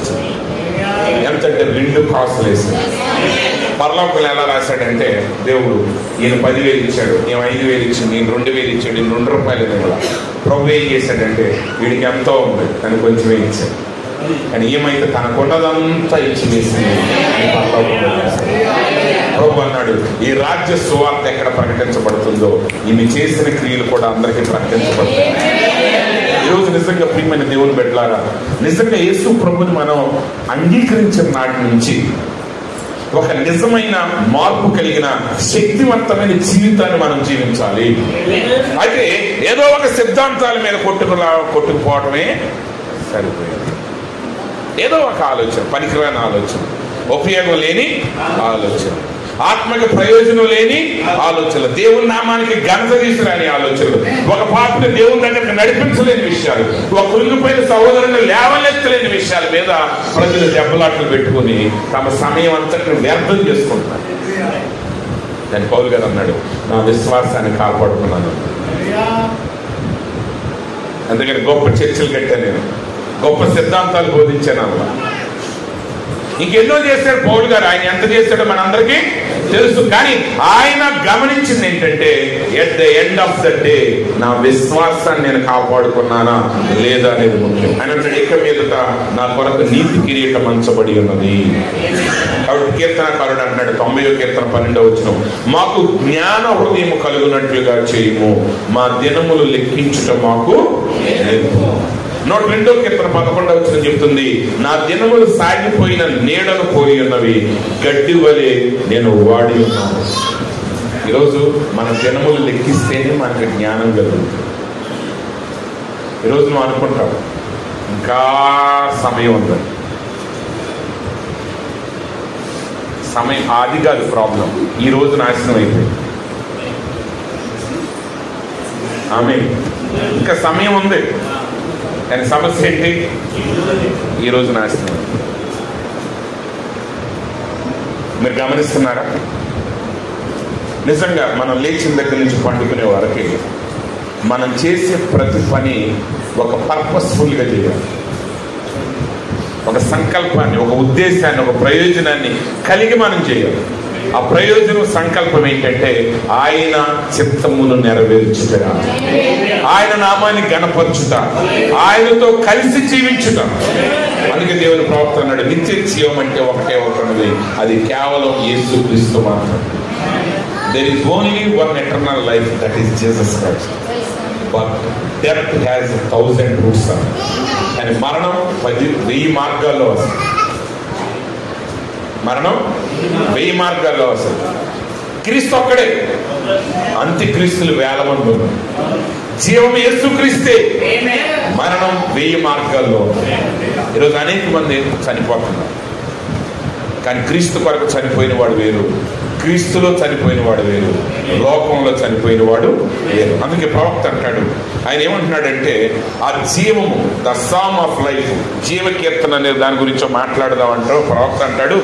ఎంతంటే 2 కాసులు వేసింది. పరలోకంలో ఎలా రాశాడంటే దేవుడు ఈయన 10,000 ఇచ్చాడు, ఈయన 5,000 ఇచ్చాడు, ఈయన 2,000 ఇచ్చాడు, ఈయన 2 రూపాయలు కూడా. ప్రభు ఏం చేశాడంటే వీడికి ఎంతో ఉంది కానీ కొంచెమే ఇచ్చాడు. కానీ ఏమైతే తనకున్నదంతా ఇచ్చి వేసింది ప్రభు అన్నాడు, ఈ రాజ్య సువార్త ఎక్కడ ప్రకటించబడుతుందో ఈమె చేసిన క్రియలు కూడా అందరికీ ప్రకటించబడతాయి. ఈరోజు నిజంగా ప్రియమైన దేవుని బిడ్డలారా, నిజంగా యేసు ప్రభుని మనం అంగీకరించిన నాటి నుంచి ఒక నిజమైన మార్పు కలిగిన శక్తివంతమైన జీవితాన్ని మనం జీవించాలి. అయితే ఏదో ఒక సిద్ధాంతాల మీద కొట్టుకుపోవటమే సరిపోయింది. ఏదో ఒక ఆలోచన, పనికిరాని ఆలోచన, ఉపయోగం లేని ఆలోచన, ఆత్మకి ప్రయోజనం లేని ఆలోచనలు, దేవుని నామానికి ఘనత తీసుకురాని ఆలోచనలు, ఒక పాపని దేవుని దగ్గరికి నడిపించలేని విషయాలు, ఒక కృంగిపోయిన సహోదరుని లేవనెత్తలేని విషయాల మీద ప్రజలు దెబ్బలాట్లు పెట్టుకుని తమ సమయం అంతటిని వ్యర్థం చేసుకుంటున్నారు. దాని పౌలు గారు అన్నాడు, నా విశ్వాసాన్ని కాపాడుకున్నాను. అందుకని గొప్ప చర్చలు కట్టాను నేను, గొప్ప సిద్ధాంతాలు బోధించాను. అలా ఇంకెన్నో చేశాడు పౌలు గారు. ఆయన ఎంత చేశాడో మనందరికీ తెలుసు. కానీ ఆయన గమనించింది ఏంటంటే at the end of the day నా విశ్వాసాన్ని నేను కాపాడుకున్నానా లేదా అనేది ముఖ్యం. ఆయన ఇక మీదట నా కొరకు నీతి కిరీటం అంచబడి ఉన్నది. కాబట్టి కీర్తనకారుడు అంటున్నాడు 90వ కీర్తన 12వ వచనం, మాకు జ్ఞాన హృదయం కలుగునట్లుగా చేయము, మా దినములు లెక్కించుట మాకు నేర్పు. 102వ కీర్తన 11వ వచనం చెప్తుంది, నా దినములు సాగిపోయిన నీడలు పోయి ఉన్నవి, గడ్డి వలె నేను వాడి ఉన్నాను. ఈరోజు మన దినములు లెక్కిస్తేనే మనకి జ్ఞానం కలుగుతుంది. ఈరోజు నువ్వు అనుకుంటావు ఇంకా సమయం ఉందని. సమయం అది కాదు ప్రాబ్లం, ఈ రోజు నాశనం అయిపోయింది. ఆమె ఇంకా సమయం ఉంది, కానీ సమస్య ఏంటి? ఈరోజు నాశనం. మీరు గమనిస్తున్నారా? నిజంగా మనం లేచిన దగ్గర నుంచి పండుకునే వరకు మనం చేసే ప్రతి పని ఒక పర్పస్ఫుల్గా చేయాలి. ఒక సంకల్పాన్ని, ఒక ఉద్దేశాన్ని, ఒక ప్రయోజనాన్ని కలిగి మనం చేయాలి. ఆ ప్రయోజనం సంకల్పం ఏంటంటే ఆయన చిత్తమును నెరవేర్చుట, ఆయన నామాన్ని గణపరచుట, ఆయనతో కలిసి జీవించుట. అందుకే దేవుని ప్రవక్త అన్నాడు, నిత్య జీవం అంటే ఒకటే ఒకటి, అది కేవలం యేసుక్రీస్తు మాత్రం. There is only one eternal life, that is Jesus Christ. But death has 1,000 routes. And మరణం 1000 మార్గాల్లో వస్తుంది. మరణం 1000 మార్గాల్లో వస్తుంది. క్రీస్తు ఒక్కడే, అంత్యక్రీస్తులు వేల మంది ఉన్నారు. జీవం యేసుక్రీస్తే, మరణం 1000 మార్గాల్లో. ఈరోజు అనేక మంది చనిపోతున్నారు, కానీ క్రీస్తు కొరకు చనిపోయిన వాడు వేరు, క్రీస్తులో చనిపోయిన వాడు వేరు, లోకంలో చనిపోయిన వాడు వేరు. అందుకే ప్రవక్త అంటాడు, ఆయన ఏమంటున్నాడంటే ఆ జీవము, ద సామ్ ఆఫ్ లైఫ్, జీవకీర్తన అనే దాని గురించి మాట్లాడదాం అంటారు. ప్రవక్త అంటాడు,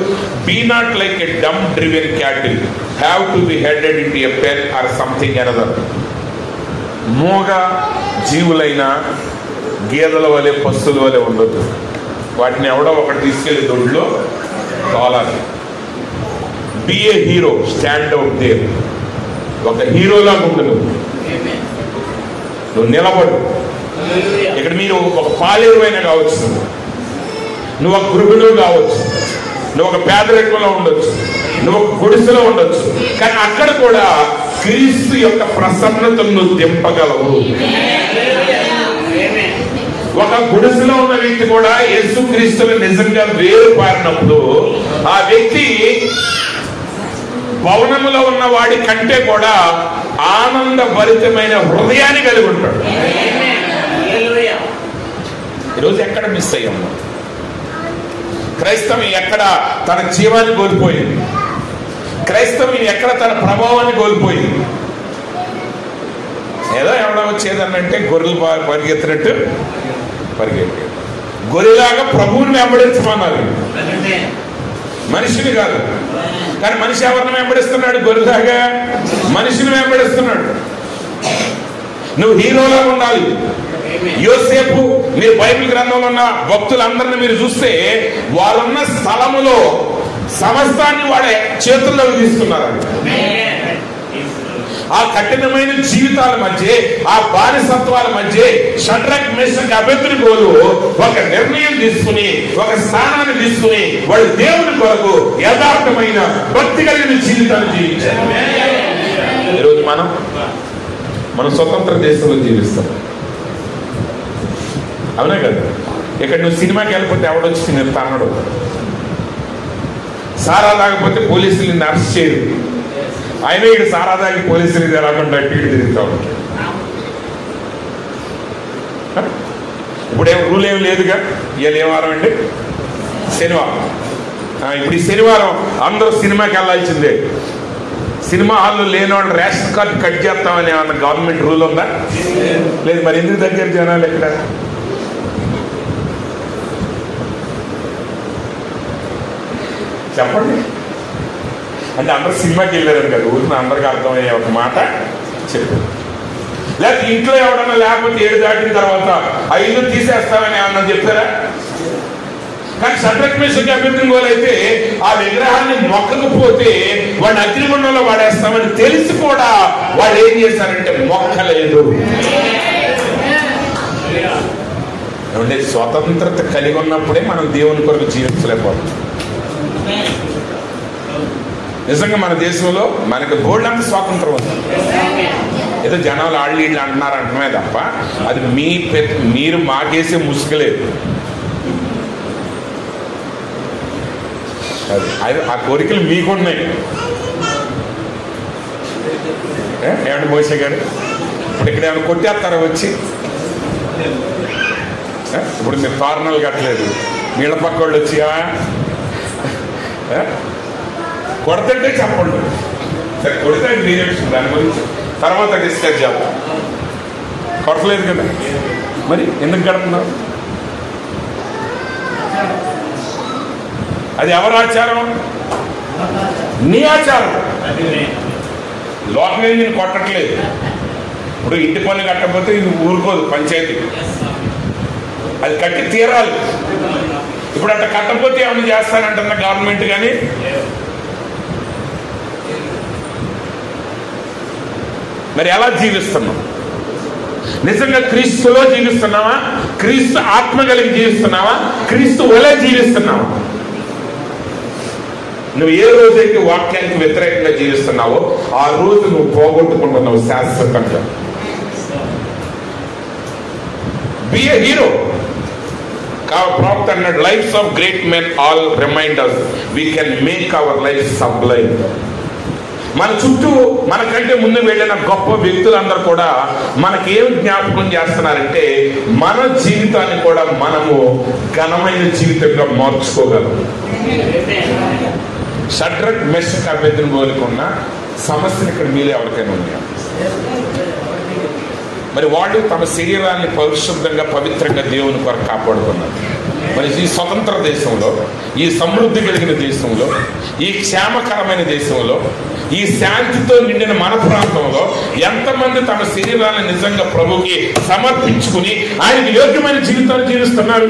be not like a dumb driven cattle, have to be herded in to a pen or something another. మూగ జీవులైన గేదెల వలె, పశువుల వలె ఉండొద్దు. వాటిని ఎవడో ఒకటి తీసుకెళ్లి దొడ్లో తోలాలి. Be a hero, stand out there. ఒక హీరోలాగా ఉండు, నువ్వు నిలబడు. ఇక్కడ మీరు ఒక పాలేరువైనా కావచ్చు, నువ్వు ఒక గృహిణి కావచ్చు, నువ్వు ఒక పేదరికంలో ఉండొచ్చు, నువ్వు ఒక గుడిసెలో ఉండొచ్చు, కానీ అక్కడ కూడా క్రీస్తు యొక్క ప్రసన్నతను నువ్వు దింపగలవు. ఒక గుడిసెలో ఉన్న వ్యక్తి కూడా యేసుక్రీస్తుని నిజంగా వేరు పారినప్పుడు ఆ వ్యక్తి భవనములో ఉన్న వాడి కంటే కూడా ఆనందభరితమైన హృదయాన్ని కలిగి ఉంటాడు. ఈరోజు ఎక్కడ మిస్ అయ్యాము? క్రైస్తవం ఎక్కడ తన జీవాన్ని కోల్పోయింది? క్రైస్తవం ఎక్కడ తన ప్రభావాన్ని కోల్పోయింది? ఏదో ఎవడో వచ్చేదన్నంటే గొర్రెలు పరిగెత్తినట్టు పరిగెత్తి, గొర్రెలాగా ప్రభువుని వెంబడించమన్నారు, మనిషిని కాదు. కానీ మనిషి ఎవరిని వెంబడిస్తున్నాడు? గొర్రెలాగా మనిషిని వెంబడిస్తున్నాడు. నువ్వు హీరోలాగా ఉండాలి. యోసేపు, మీరు బైబిల్ గ్రంథంలో ఉన్న భక్తులందరినీ మీరు చూస్తే వారున్న స్థలములో సమస్తాన్ని వాడే చేతుల్లోకి తీసుకున్నారు. ఆ కఠినమైన జీవితాల మధ్య, ఆ బానిసత్వాల మధ్య షడ్రక్, మేషక్, అబేద్నెగోలు ఒక నిర్ణయం తీసుకుని, ఒక స్థానాన్ని తీసుకుని వాళ్ళు దేవుని కొరకు యథార్థమైన భక్తి కలిగిన జీవితాన్ని జీవించారు. ఈరోజు మనం స్వతంత్ర దేశంలో జీవిస్తాం, అవునా కదా? ఇక్కడ నువ్వు సినిమాకి వెళ్ళిపోతే ఎవడొచ్చి నేను తన్నడు, సారా తాగకపోతే పోలీసులు నిన్ను అరెస్ట్ చేయరు. ఆయన ఇక్కడ సారా తాగి పోలీసులు రాకుండా టీవీ తిరుగుతా ఉంటాడు. ఇప్పుడేం రూల్ ఏం లేదుగా. ఇవాళ ఏ వారం అండి? శనివారం. ఇప్పుడు ఈ శనివారం అందరూ సినిమాకి వెళ్ళాల్సిందే. సినిమా హాల్లో లేని వాళ్ళు రేషన్ కార్డు కట్ చేస్తామని ఏమన్నా గవర్నమెంట్ రూల్ ఉందా? లేదు. మరి ఎందుకు దగ్గర జనాలు ఎక్కడ? చెప్పండి. అంటే అందరూ సినిమాకి వెళ్ళారని కదా, ఊరిని అందరికి అర్థమయ్యే ఒక మాట చెప్పు. లేకపోతే ఇంట్లో ఎవడన్నా లేకపోతే 7 దాటిన తర్వాత ఆ ఇల్లు తీసేస్తామని ఏమన్నా చెప్పారా? కానీ షడ్రక్, మేషక్, అబేద్నెగోలు అయితే ఆ విగ్రహాన్ని మొక్కకపోతే వాడిని అగ్నిగుండంలో వాడేస్తామని తెలిసి కూడా వాళ్ళు ఏం చేశారంటే మొక్కలేదు. అంటే స్వతంత్రత కలిగి ఉన్నప్పుడే మనం దేవుని కొరకు జీవించలేకపోతాం. నిజంగా మన దేశంలో మనకు గోల్డ్ అంత స్వాతంత్రం ఉంది. ఏదో జనాలు ఆళ్ళు వీళ్ళు అంటున్నారు అంటమే తప్ప అది మీరు మాకేసే ముసుగులేదు. ఆ కోరికలు మీకున్నాయి. ఏమంటే మోసే గారు, ఇప్పుడు ఇక్కడ ఏమైనా కొట్టేస్తారా వచ్చి? ఇప్పుడు మీరు తోరణాలు కట్టలేదు, నీళ్ళ పక్క వాళ్ళు వచ్చి కొడతంటే చెప్పండి. సరే కొడితే మీరే విషయం, దాని గురించి తర్వాత డిస్కస్ చేద్దాం. కొట్టలేదు కదా, మరి ఎందుకు కడుతున్నారు? అది ఎవరి ఆచారం? నీ ఆచారం. లోకం నేను కొట్టట్లేదు. ఇప్పుడు ఇంటి పన్ను కట్టకపోతే ఇది ఊరుకోదు పంచాయతీ, అది కట్టి తీరాలి. ఇప్పుడు అట్లా కట్టకపోతే ఏమైనా చేస్తానంటున్న గవర్నమెంట్. కానీ మరి ఎలా జీవిస్తున్నాం? నిజంగా క్రీస్తులో జీవిస్తున్నావా? క్రీస్తు ఆత్మ కలిగి జీవిస్తున్నావా? క్రీస్తు వలె జీవిస్తున్నావా? నువ్వు ఏ రోజైతే వాక్యానికి వ్యతిరేకంగా జీవిస్తున్నావో ఆ రోజు నువ్వు పోగొట్టుకుంటున్నావు శాశ్వతంగా. Be a hero. ప్రవక్త అన్నాడు, lives of great men all remind us we can make our life sublime. మన చుట్టూ మనకంటే ముందు వెళ్ళిన గొప్ప వ్యక్తులందరూ కూడా మనకేం జ్ఞాపకం చేస్తున్నారంటే మన జీవితాన్ని కూడా మనము ఘనమైన జీవితంగా మార్చుకోగలం. షడ్రక్ మెషక్ అబేద్నెగోలకు ఉన్న సమస్యలు ఇక్కడ మీలో ఎవరికైనా ఉన్నాయా? మరి వాళ్ళు తమ శరీరాన్ని పరిశుద్ధంగా పవిత్రంగా దేవుని కొరకు కాపాడుతున్నారు. మరి ఈ స్వతంత్ర దేశంలో, ఈ సమృద్ధి కలిగిన దేశంలో, ఈ క్షేమకరమైన దేశంలో, ఈ శాంతితో నిండిన మన ప్రాంతంలో ఎంతమంది తమ శరీరాన్ని నిజంగా ప్రభుకి సమర్పించుకుని ఆయనకి యోగ్యమైన జీవితాన్ని జీవిస్తున్నారు?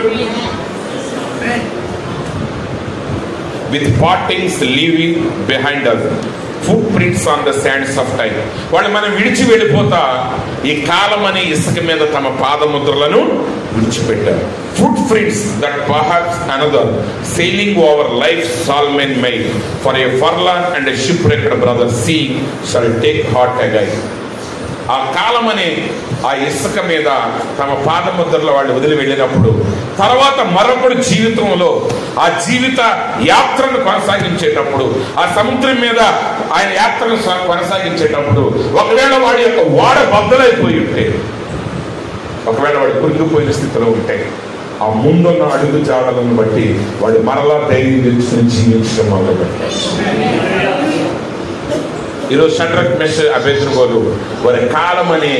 With partings leaving behind us, footprints on the sands of time. వాళ్ళు మనం విడిచి వెళ్ళిపోతా ఈ కాలం అనే ఇసుక మీద తమ పాదముద్రలను విడిచిపెట్టారు. Footprints that perhaps another sailing over life's Solomon made for a forlorn and a shipwrecked brother seeing shall take heart again. ఆ కాలం అనే ఆ ఇసుక మీద తమ పాదముద్రలో వాళ్ళు వదిలి వెళ్ళినప్పుడు తర్వాత మరొకడు జీవితంలో ఆ జీవిత యాత్రను కొనసాగించేటప్పుడు, ఆ సముద్రం మీద ఆయన యాత్రను కొనసాగించేటప్పుడు ఒకవేళ వాడి యొక్క ఓడ బద్దలైపోయి ఉంటే, ఒకవేళ వాడు కురిగిపోయిన స్థితిలో ఉంటే ఆ ముందున్న అడుగు జాడలను బట్టి వాడు మరలా ధైర్యం తెచ్చుకుని జీవించడం మొదలుపెట్టారు. ఈరోజు షడ్రక్ మెషక్ అబేద్నెగోలు వారి కాలం అనే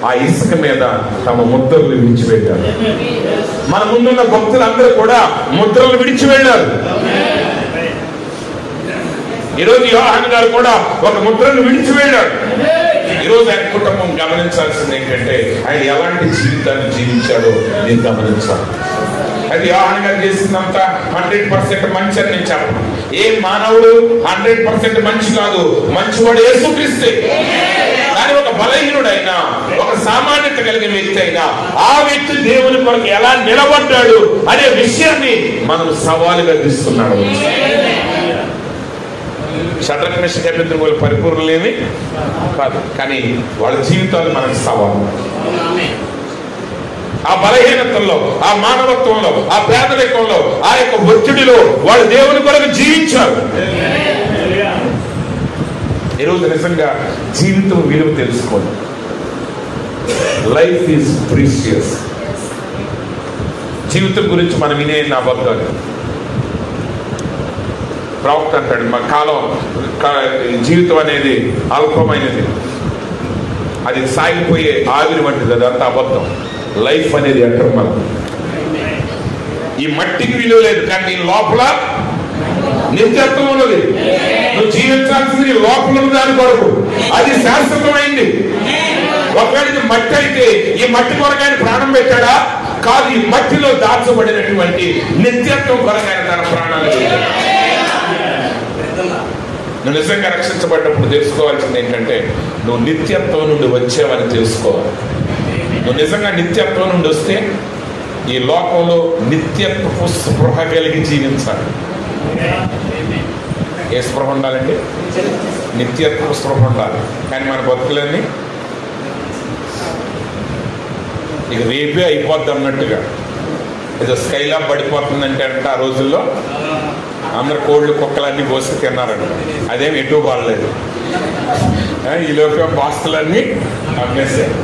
ఆ ఇసుక మీద తమ ముద్రలు విడిచిపెట్టారు. మన ముందున్న భక్తులందరూ కూడా ముద్రలు విడిచి వెళ్ళారు. ఈరోజు యోహాను గారు కూడా ఒక ముద్రను విడిచి వెళ్ళాడు. ఈరోజు ఆయన కుటుంబం గమనించాల్సింది ఏంటంటే ఆయన ఎలాంటి జీవితాన్ని జీవించాడో నేను గమనించాలి. అది యోహాను గారు చేసిందంతా 100% మంచి అని నేను చెప్పను. ఏ మానవుడు 100% మంచి కాదు, మంచివాడు యేసుక్రీస్తే. కానీ ఒక బలహీనుడైనా, ఒక సామాన్యత కలిగిన వ్యక్తి అయినా ఆ వ్యక్తి దేవుని కొరకు ఎలా నిలబడ్డాడు అనే విషయాన్ని మనం సవాలుగా తీసుకున్నాడు. షడ్రక్ మెషక్ అబేద్నెగోలు పరిపూర్ణలేమి కాదు, కానీ వాళ్ళ జీవితాలు మనకు సవాలు. ఆ బలహీనతల్లో, ఆ మానవత్వంలో, ఆ పేదరికంలో, ఆ యొక్క ఒత్తిడిలో వాళ్ళు దేవుని కొరకు జీవించారు. ఈరోజు నిజంగా జీవితం విలువ తెలుసుకోండి. Life is precious. జీవితం గురించి మనం వినే అబద్ధాలు. ప్రవక్త అంటాడు, మా కాలం జీవితం అనేది అల్పమైనది, అది సాగిపోయే ఆవిరి వంటిది, అదంతా అబద్ధం. లైఫ్ అనేది అంటారు మనం. ఈ మట్టికి విలువ లేదు, కానీ నీ లోపల నిత్యత్వం ఉన్నది. నువ్వు జీవించాల్సింది లోపల ఉన్న దాని కొరకు, అది శాశ్వతమైంది. ఒకవేళ ఇది మట్టి అయితే ఈ మట్టి కొరకు ఆయన ప్రాణం పెట్టాడా? కాదు, ఈ మట్టిలో దాచబడినటువంటి నిత్యత్వం కొరకు ఆయన తన ప్రాణాలు పెట్టాడు. నువ్వు నిజంగా రక్షించబడ్డప్పుడు తెలుసుకోవాల్సింది ఏంటంటే నువ్వు నిత్యత్వం నుండి వచ్చావని తెలుసుకోవాలి. నువ్వు నిజంగా నిత్యత్వం నుండి వస్తే ఈ లోకంలో నిత్యత్వపు స్పృహ కలిగి జీవించాలి. ఏ స్పృహ ఉండాలండి? నిత్యత్వ స్పృహ ఉండాలి. కానీ మన బతుకులన్నీ ఇక రేపే అయిపోద్ది అన్నట్టుగా, ఏదో స్కైలా పడిపోతుందంటే అంటే ఆ రోజుల్లో అందరు కోళ్ళు కుక్కలన్నీ కోసి తిన్నారంట. అదేం ఎటు బాగలేదు. ఈ లోపల బాస్తులన్నీ అమ్మేశారు,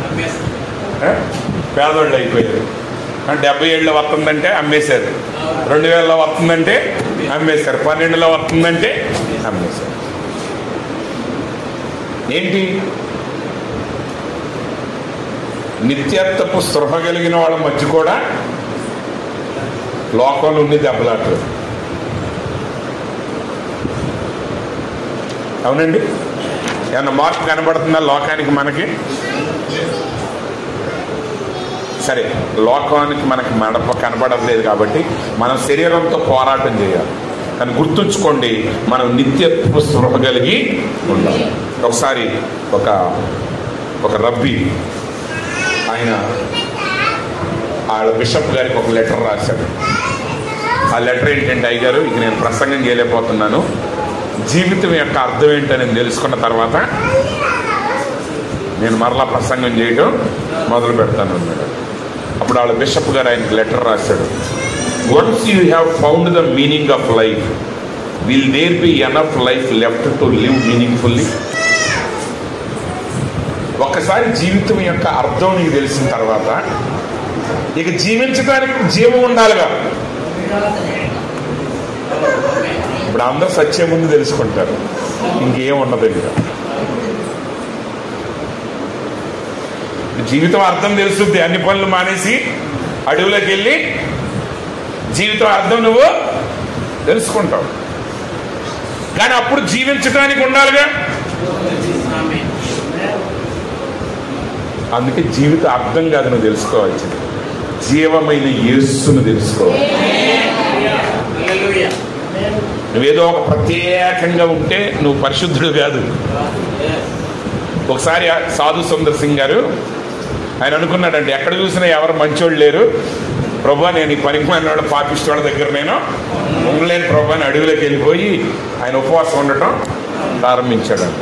పేదోళ్ళు అయిపోయారు. 70 ఏళ్ళలో వస్తుందంటే అమ్మేశారు, 2000లో వస్తుందంటే అమ్మేశారు, 12లో వస్తుందంటే అమ్మేశారు. ఏంటి? నిత్యత్వపు స్పృహ కలిగిన వాళ్ళ మధ్య కూడా లోకంలో ఉండి దెబ్బలాటలు. అవునండి, ఏమన్నా మార్పు కనబడుతుందా లోకానికి మనకి? సరే, లోకానికి మనకి మడప కనబడట్లేదు కాబట్టి మనం శరీరంతో పోరాటం చేయాలి. కానీ గుర్తుంచుకోండి, మనం నిత్యత్వ స్పృహ కలిగి ఉండాలి. ఒకసారి ఒక ఒక రబ్బీ, ఆయన వాళ్ళ బిషప్ గారికి ఒక లెటర్ రాశాడు. ఆ లెటర్ ఏంటంటే, అయ్యగారు ఇక నేను ప్రసంగం చేయలేకపోతున్నాను, జీవితం యొక్క అర్థం ఏంటని తెలుసుకున్న తర్వాత నేను మరలా ప్రసంగం చేయడం మొదలు పెడతాను అన్నాడు. అప్పుడు వాళ్ళ బిషప్ గారు ఆయనకి లెటర్ రాశాడు. Once you have found the meaning of life, will there be enough life left to live meaningfully? ఒకసారి జీవితం యొక్క అర్థం నీకు తెలిసిన తర్వాత ఇక జీవించడానికి జీవం ఉండాలిగా. ఇప్పుడు అందరూ సత్యం ముందు తెలుసుకుంటారు, ఇంకేం ఉండదు. ఇంకా జీవితం అర్థం తెలుస్తుంది, అన్ని పనులు మానేసి అడవులోకి వెళ్ళి జీవితం అర్థం నువ్వు తెలుసుకుంటావు. కానీ అప్పుడు జీవించడానికి ఉండాలిగా. అందుకే జీవిత అర్థం కాదు నువ్వు తెలుసుకోవాల్సింది, జీవమైన యేసును తెలుసుకోవాలి. నువ్వేదో ఒక ప్రత్యేకంగా ఉంటే నువ్వు పరిశుద్ధుడు కాదు. ఒకసారి సాధు సుందర్ సింగ్ గారు ఆయన అనుకున్నాడంటే, ఎక్కడ చూసినా ఎవరు మంచోళ్ళు లేరు ప్రభా, నేను ఈ పనికిమాలిన పాపిష్టోళ్ళ దగ్గర నేను ఉండలేని ప్రభా అని అడవిలోకి వెళ్ళిపోయి ఆయన ఉపవాసం ఉండటం ప్రారంభించాడంట.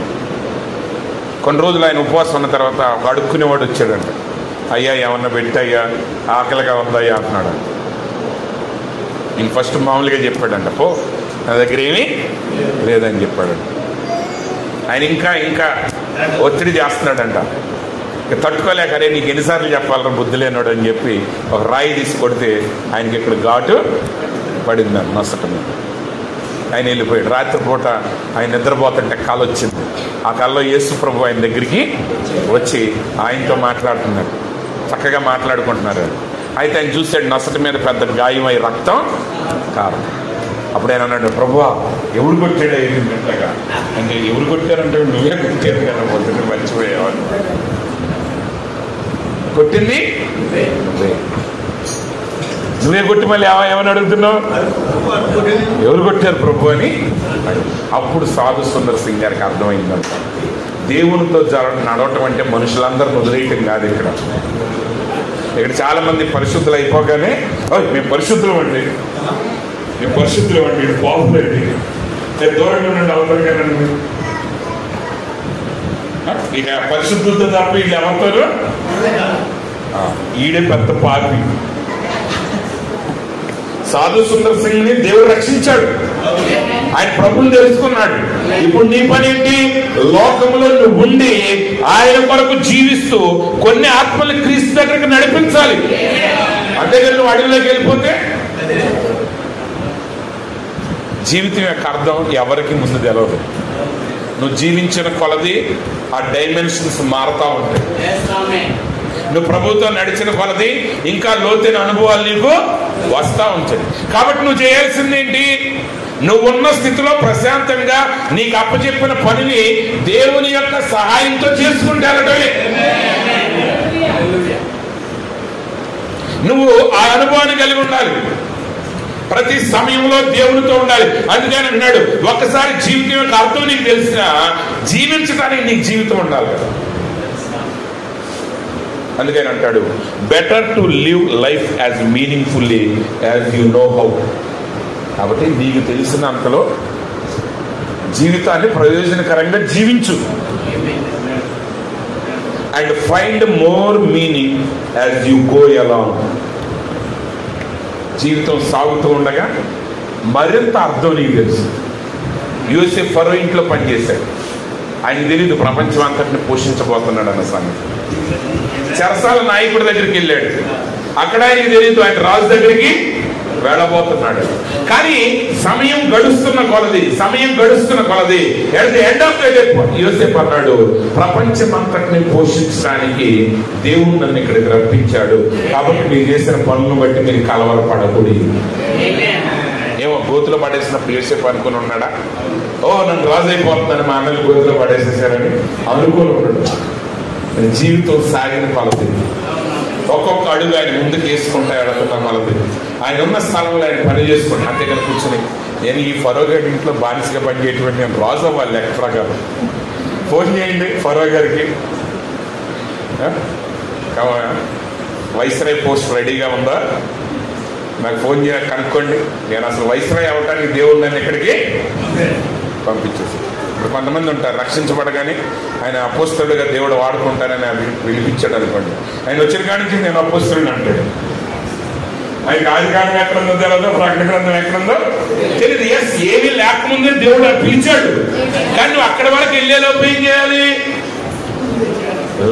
కొన్ని రోజులు ఆయన ఉపవాసం ఉన్న తర్వాత ఒక అడుక్కునేవాడు వచ్చాడంట. అయ్యా ఏమన్నా పెట్టయ్యా, ఆకలిగా ఉందయ్యా అంటున్నాడు. నేను ఫస్ట్ మామూలుగా చెప్పాడంట, పో నా దగ్గర ఏమీ లేదని చెప్పాడంట. ఆయన ఇంకా ఒత్తిడి చేస్తున్నాడంట. తట్టుకోలేక, అరే నీకు ఎన్నిసార్లు చెప్పాలరా బుద్ధి లేనాడు అని చెప్పి ఒక రాయి తీసి కొడితే ఆయనకి ఇక్కడ ఘాటు పడింది నొసట మీద. ఆయన వెళ్ళిపోయాడు. రాత్రిపూట ఆయన నిద్రపోతుంటే కళ వచ్చింది. ఆ కళలో యేసు ప్రభు ఆయన దగ్గరికి వచ్చి ఆయనతో మాట్లాడుతున్నాడు. చక్కగా మాట్లాడుకుంటున్నారు. అయితే ఆయన చూసాడు, నొసట మీద పెద్ద గాయమై రక్తం కారం. అప్పుడు ఆయన అన్నాడు, ప్రభువా ఎవరు కొట్టాడు అయిందిగా అంటే, ఎవరు కొట్టారంటే నువ్వే కొట్టారు కదా, పొద్దున్న మర్చిపోయావని. కొట్టింది నువ్వే కొట్టి మళ్ళీ ఏమని అడుగుతున్నావు, ఎవరు కొట్టారు ప్రభు అని. అప్పుడు సాధు సుందర్ సింగ్ గారికి అర్థమైందంట, దేవునితో నడవటం అంటే మనుషులందరూ వదిలేయటం కాదు. ఇక్కడ చాలా మంది పరిశుద్ధులు అయిపోగానే మేము పరిశుద్ధులు అండి, మేము పరిశుద్ధులు అండి, ఇది బాగుందండి, దూరంగా నుండి అవుతారు కదండి. ఇక పరిశుద్ధులతో తప్ప వీళ్ళు ఎవరితో, ఈడే పెద్ద పాపి. సాధు సుందర్ సింగ్ ని దేవుడు రక్షించాడు, ఆయన ప్రభుని తెలుసుకున్నాడు. ఇప్పుడు నీ పని ఏంటి, లోకంలో నువ్వు ఉండి ఆయన కొరకు జీవిస్తూ కొన్ని ఆత్మలు క్రీస్తు దగ్గరికి నడిపించాలి. అంతేగాని నువ్వు అడవిలోకి వెళ్ళిపోతే జీవితం యొక్క అర్థం ఎవరికి ముందు తెలవదు. నువ్వు జీవించిన కొలది ఆ డైమెన్షన్స్ మారుతా ఉంటాయి. నువ్వు ప్రభుతో నడిచిన కొలది ఇంకా లోతైన అనుభవాలు నీకు వస్తూ ఉంటాయి. కాబట్టి నువ్వు చేయాల్సింది ఏంటి, నువ్వు ఉన్న స్థితిలో ప్రశాంతంగా నీకు అప్పచెప్పిన పనిని దేవుని యొక్క సహాయంతో చేసుకుంటే వెళ్ళటమే. నువ్వు ఆ అనుభవాన్ని కలిగి ఉండాలి, ప్రతి సమయంలో దేవునితో ఉండాలి. అందుకని అన్నాడు, ఒక్కసారి జీవితం యొక్క అర్థం నీకు తెలిసినా జీవించడానికి నీకు జీవితం ఉండాలి కదా. అందుకని అంటాడు, better to live life as meaningfully as you know how. కాబట్టి నీకు తెలిసినంతలో జీవితాన్ని ప్రయోజనకరంగా జీవించు. And find more meaning as you go along. జీవితం సాగుతూ ఉండగా మరింత అర్థం నీకు తెలుసు. యోసేపు ఫరో ఇంట్లో పనిచేశాడు, ఆయనకు తెలీదు ప్రపంచం అంతటిని పోషించబోతున్నాడు అన్న సంగతి. చెరసాల నాయకుడి దగ్గరికి వెళ్ళాడు, అక్కడ ఆయనకి తెలియదు ఆయన రాజు దగ్గరికి వెళ్ళబోతున్నాడు. కానీ సమయం గడుస్తున్న కొలది at the end of the day యోసేపు అన్నాడు, ప్రపంచం అంతటిని పోషించడానికి దేవుడు నన్ను ఇక్కడికి రప్పించాడు. కాబట్టి మీరు చేసిన పనులను బట్టి మీరు కలవరపడకూడదు. ఏమో గోతులో పడేసినప్పుడు యోసేపు అనుకుని ఉన్నాడా, నన్ను రాజు అయిపోతుందని మా అన్నలు గోతులో పడేసేసారని అనుకుని ఉన్నాడు. జీవితం సాగిన కొలది, ఒక్కొక్క అడుగు ఆయన ముందుకు వేసుకుంటా ఎడుతున్న కొలది, ఆయన ఉన్న స్థలంలో ఆయన పని చేసుకుంటా. అంతేగాని కూర్చొని నేను ఈ ఫరో గారి ఇంట్లో బానిసగా పనిచేయటువంటి నేను రాజు అవ్వాలి లెక్క ప్రకారం. ఫోన్ చేయండి ఫరో గారికి, వైస్రాయ్ పోస్ట్ రెడీగా ఉందా? నాకు ఫోన్ చేయాలి, కనుక్కోండి. నేను అసలు వైస్రాయ్ అవ్వటానికి దేవుడు నన్ను ఇక్కడికి పంపించేసి. ఇప్పుడు కొంతమంది ఉంటారు రక్షించబడగానే ఆయన అపోస్తలుడిగా దేవుడు వాడుకుంటానని అది పిలిపించాడు అనుకోండి. ఆయన వచ్చిన కాడి నుంచి నేను అపోస్తలుడిని అంటాడు. ఆయనకి ఆది కాండం ఎక్కడుందో తెలియదు, ప్రకటన గ్రంథం ఎక్కడుందో తెలియదు. ఎస్, ఏమీ లేకముందే దేవుడు పిలిచాడు. కానీ నువ్వు అక్కడి వరకు వెళ్ళేలోపు ఏం చేయాలి?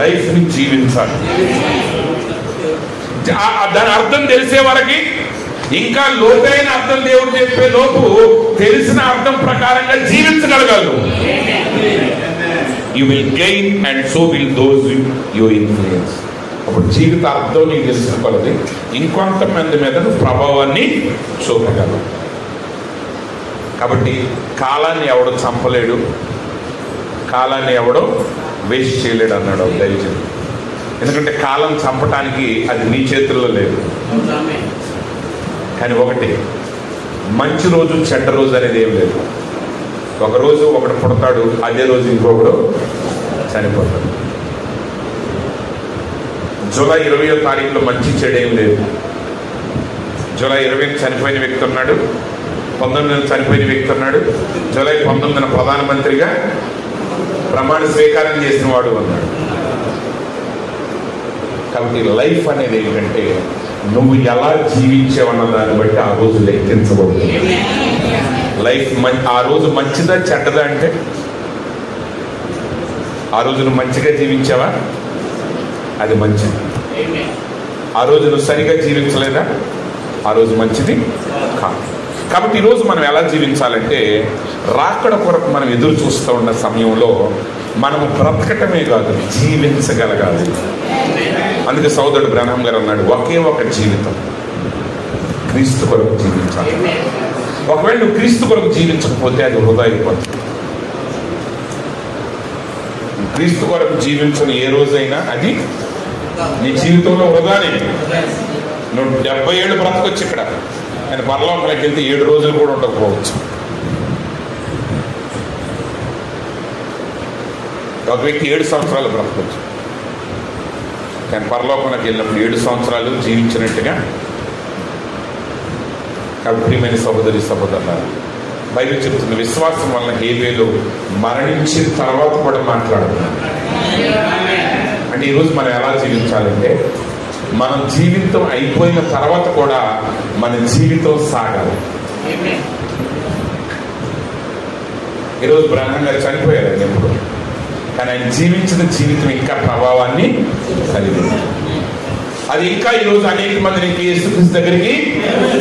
లైఫ్ ని జీవించాలి. దాని అర్థం తెలిసే వరకు, ఇంకా లోతైన అర్థం దేవుడు చెప్పే లోపు తెలిసిన అర్థం ప్రకారంగా జీవించగలగాలి. You will gain and so will those you influence. అప్పుడు జీవిత అర్థం నీకు తెలిసిన కొలది ఇంకొంతమంది మీద ప్రభావాన్ని చూపగలవు. కాబట్టి కాలాన్ని ఎవడు చంపలేడు, కాలాన్ని ఎవడో వేస్ట్ చేయలేడు అన్నాడు దైవజన్. ఎందుకంటే కాలం చంపటానికి అది నీ చేతుల్లో లేదు. కానీ ఒకటి, మంచి రోజు చెడ్డ రోజు అనేది ఏం లేదు. ఒకరోజు ఒకడు పుడతాడు, అదే రోజు ఇంకొకడు చనిపోతాడు. జూలై 20వ తారీఖులో మంచి చెడేం లేదు. జూలై 20న చనిపోయిన వ్యక్తి ఉన్నాడు, 19న చనిపోయిన వ్యక్తి ఉన్నాడు, జూలై 19న ప్రధానమంత్రిగా ప్రమాణ స్వీకారం చేసిన వాడు ఉన్నాడు. కాబట్టి లైఫ్ అనేది ఏంటంటే నువ్వు ఎలా జీవించావన్న దాన్ని బట్టి ఆ రోజు లెక్కించబడుతుంది. లైఫ్ ఆ రోజు మంచిదా చెడ్డదా అంటే, ఆ రోజు నువ్వు మంచిగా జీవించావా, అది మంచిది. ఆ రోజు నువ్వు సరిగా జీవించలేదా, ఆ రోజు మంచిది కాదు. కాబట్టి ఈరోజు మనం ఎలా జీవించాలంటే, రాకడ కొరకు మనం ఎదురు చూస్తూ ఉన్న సమయంలో మనము బ్రతకటమే కాదు, జీవించగలగాలి. అందుకే సోదరుడు బ్రహ్మం గారు అన్నాడు, ఒకే ఒక జీవితం, క్రీస్తు కొరకు జీవించాలి. ఒకవేళ నువ్వు క్రీస్తు కొరకు జీవించకపోతే అది వృధా అయిపోతుంది. క్రీస్తు కొరకు జీవించని ఏ రోజైనా అది నీ జీవితంలో వృధానే. నువ్వు 70 ఏళ్ళు బ్రతకొచ్చు ఇక్కడ, ఆయన పరలోకంలోకి వెళ్తే 7 రోజులు కూడా ఉండకపోవచ్చు. ఒక వ్యక్తి 7 సంవత్సరాలు బ్రతకొచ్చు, కానీ పరలోకంలోకి వెళ్ళినప్పుడు 7 సంవత్సరాలు జీవించినట్టుగా. కాబట్టి ప్రియమైన సహోదరి సహోదరులారా, బైబిల్ చెప్తుంది విశ్వాసం వలన హేబేలు మరణించిన తర్వాత కూడా మాట్లాడుతున్నాడు. అంటే ఈరోజు మనం ఎలా జీవించాలంటే, మన జీవితం అయిపోయిన తర్వాత కూడా మన జీవితం సాగాలి. ఈరోజు బ్రహ్మం గారు చనిపోయారు ఆయన ఎప్పుడు, కానీ ఆయన జీవించిన జీవితం ఇంకా ప్రభావాన్ని కలిగి అది ఇంకా ఈరోజు అనేక మందిని యేసుక్రీస్తు దగ్గరికి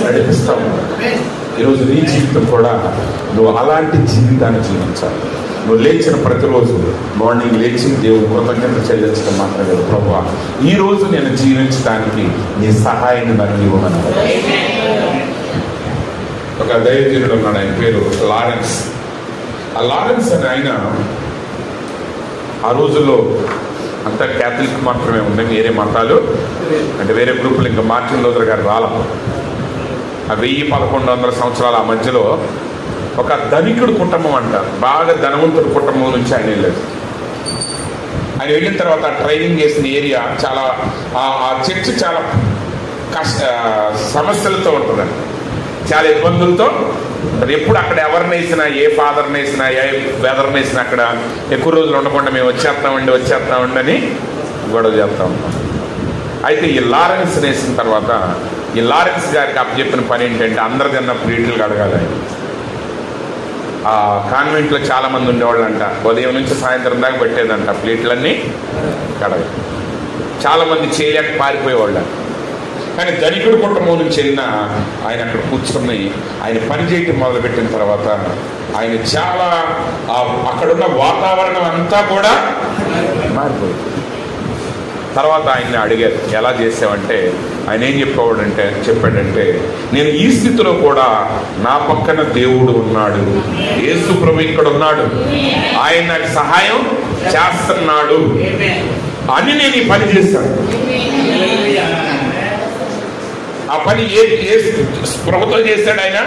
నడిపిస్తా ఉన్నారు. ఈరోజు నీ జీవితం కూడా నువ్వు అలాంటి జీవితాన్ని జీవించాలి. నువ్వు లేచిన ప్రతిరోజు మార్నింగ్ లేచి దేవుడు కృతజ్ఞత చెల్లించడం మాత్రమే కాదు, ప్రభువా ఈ రోజు నేను జీవించడానికి నీ సహాయాన్ని నాకు ఇవ్వమని. ఒక దైవజనుడు ఉన్నాడు, ఆయన పేరు లారెన్స్. ఆ లారెన్స్ అని ఆయన ఆ రోజుల్లో అంతా క్యాథలిక్ మాత్రమే ఉంది, వేరే మతాలు అంటే వేరే గ్రూపులు ఇంకా మార్టిన్ లూథర్ గారు రాలం. ఆ 1000-1100 సంవత్సరాల ఆ మధ్యలో ఒక ధనికుడు కుటుంబం అంటారు, బాగా ధనవంతుడు కుటుంబం నుంచి ఆయన వెళ్ళాడు. ఆయన వెళ్ళిన తర్వాత ట్రైనింగ్ చేసిన ఏరియా చాలా, ఆ చర్చ్ చాలా సమస్యలతో ఉంటుందండి, చాలా ఇబ్బందులతో. ఎప్పుడు అక్కడ ఎవరిని వేసినా, ఏ ఫాదర్ని వేసినా, ఏ వెదర్ని వేసినా అక్కడ ఎక్కువ రోజులు ఉండకుండా మేము వచ్చేస్తామండి అని గొడవ చేస్తూ ఉంటాం. అయితే ఈ లారెన్స్ వేసిన తర్వాత ఈ లారెన్స్ గారికి అప్పచెప్పిన పని ఏంటంటే, అందరికన్నా ప్లేట్లు కడగాలి. ఆ కాన్వెంట్లో చాలా మంది ఉండేవాళ్ళంట, ఉదయం నుంచి సాయంత్రం దాకా పెట్టేదంట ప్లేట్లన్నీ కడగాలి. చాలామంది చేయలేక పారిపోయేవాళ్ళ. కానీ ధనికుడు కుటుంబం నుంచి వెళ్ళిన ఆయన అక్కడ కూర్చుని ఆయన పని చేయటం మొదలుపెట్టిన తర్వాత ఆయన చాలా అక్కడున్న వాతావరణం అంతా కూడా మారిపోయింది. తర్వాత ఆయన్ని అడిగారు, ఎలా చేసావంటే ఆయన ఏం చెప్పాడంటే నేను ఈ స్థితిలో కూడా నా పక్కన దేవుడు ఉన్నాడు, యేసు ప్రభు ఇక్కడ ఉన్నాడు, ఆయన నాకు సహాయం చేస్తున్నాడు అని నేను ఈ పని చేశాను. ఆ పని ఏ స్పృహతో చేశాడు ఆయన?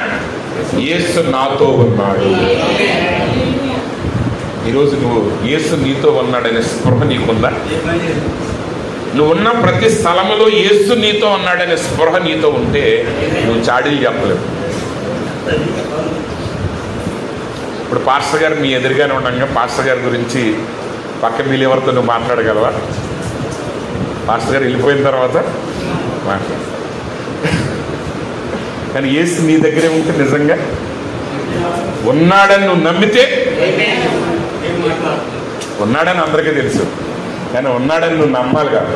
యేసు నాతో ఉన్నాడు. ఈరోజు నువ్వు యేసు నీతో ఉన్నాడనే స్పృహ నీకుందా? నువ్వు ఉన్న ప్రతి స్థలములో యేసు నీతో ఉన్నాడనే స్పృహ నీతో ఉంటే నువ్వు చాడీలు చెప్పలేవు. ఇప్పుడు పాస్టర్ గారు మీ ఎదురుగానే ఉండగా పాస్టర్ గారి గురించి పక్క మీలెవరితో నువ్వు మాట్లాడగలవా? పాస్టర్ గారు వెళ్ళిపోయిన తర్వాత మాట్లాడు. కానీ యేసు నీ దగ్గరే ఉంటే నిజంగా ఉన్నాడని నువ్వు నమ్మితే, ఉన్నాడని అందరికీ తెలుసు కానీ ఉన్నాడని నువ్వు నమ్మాలి కాదు.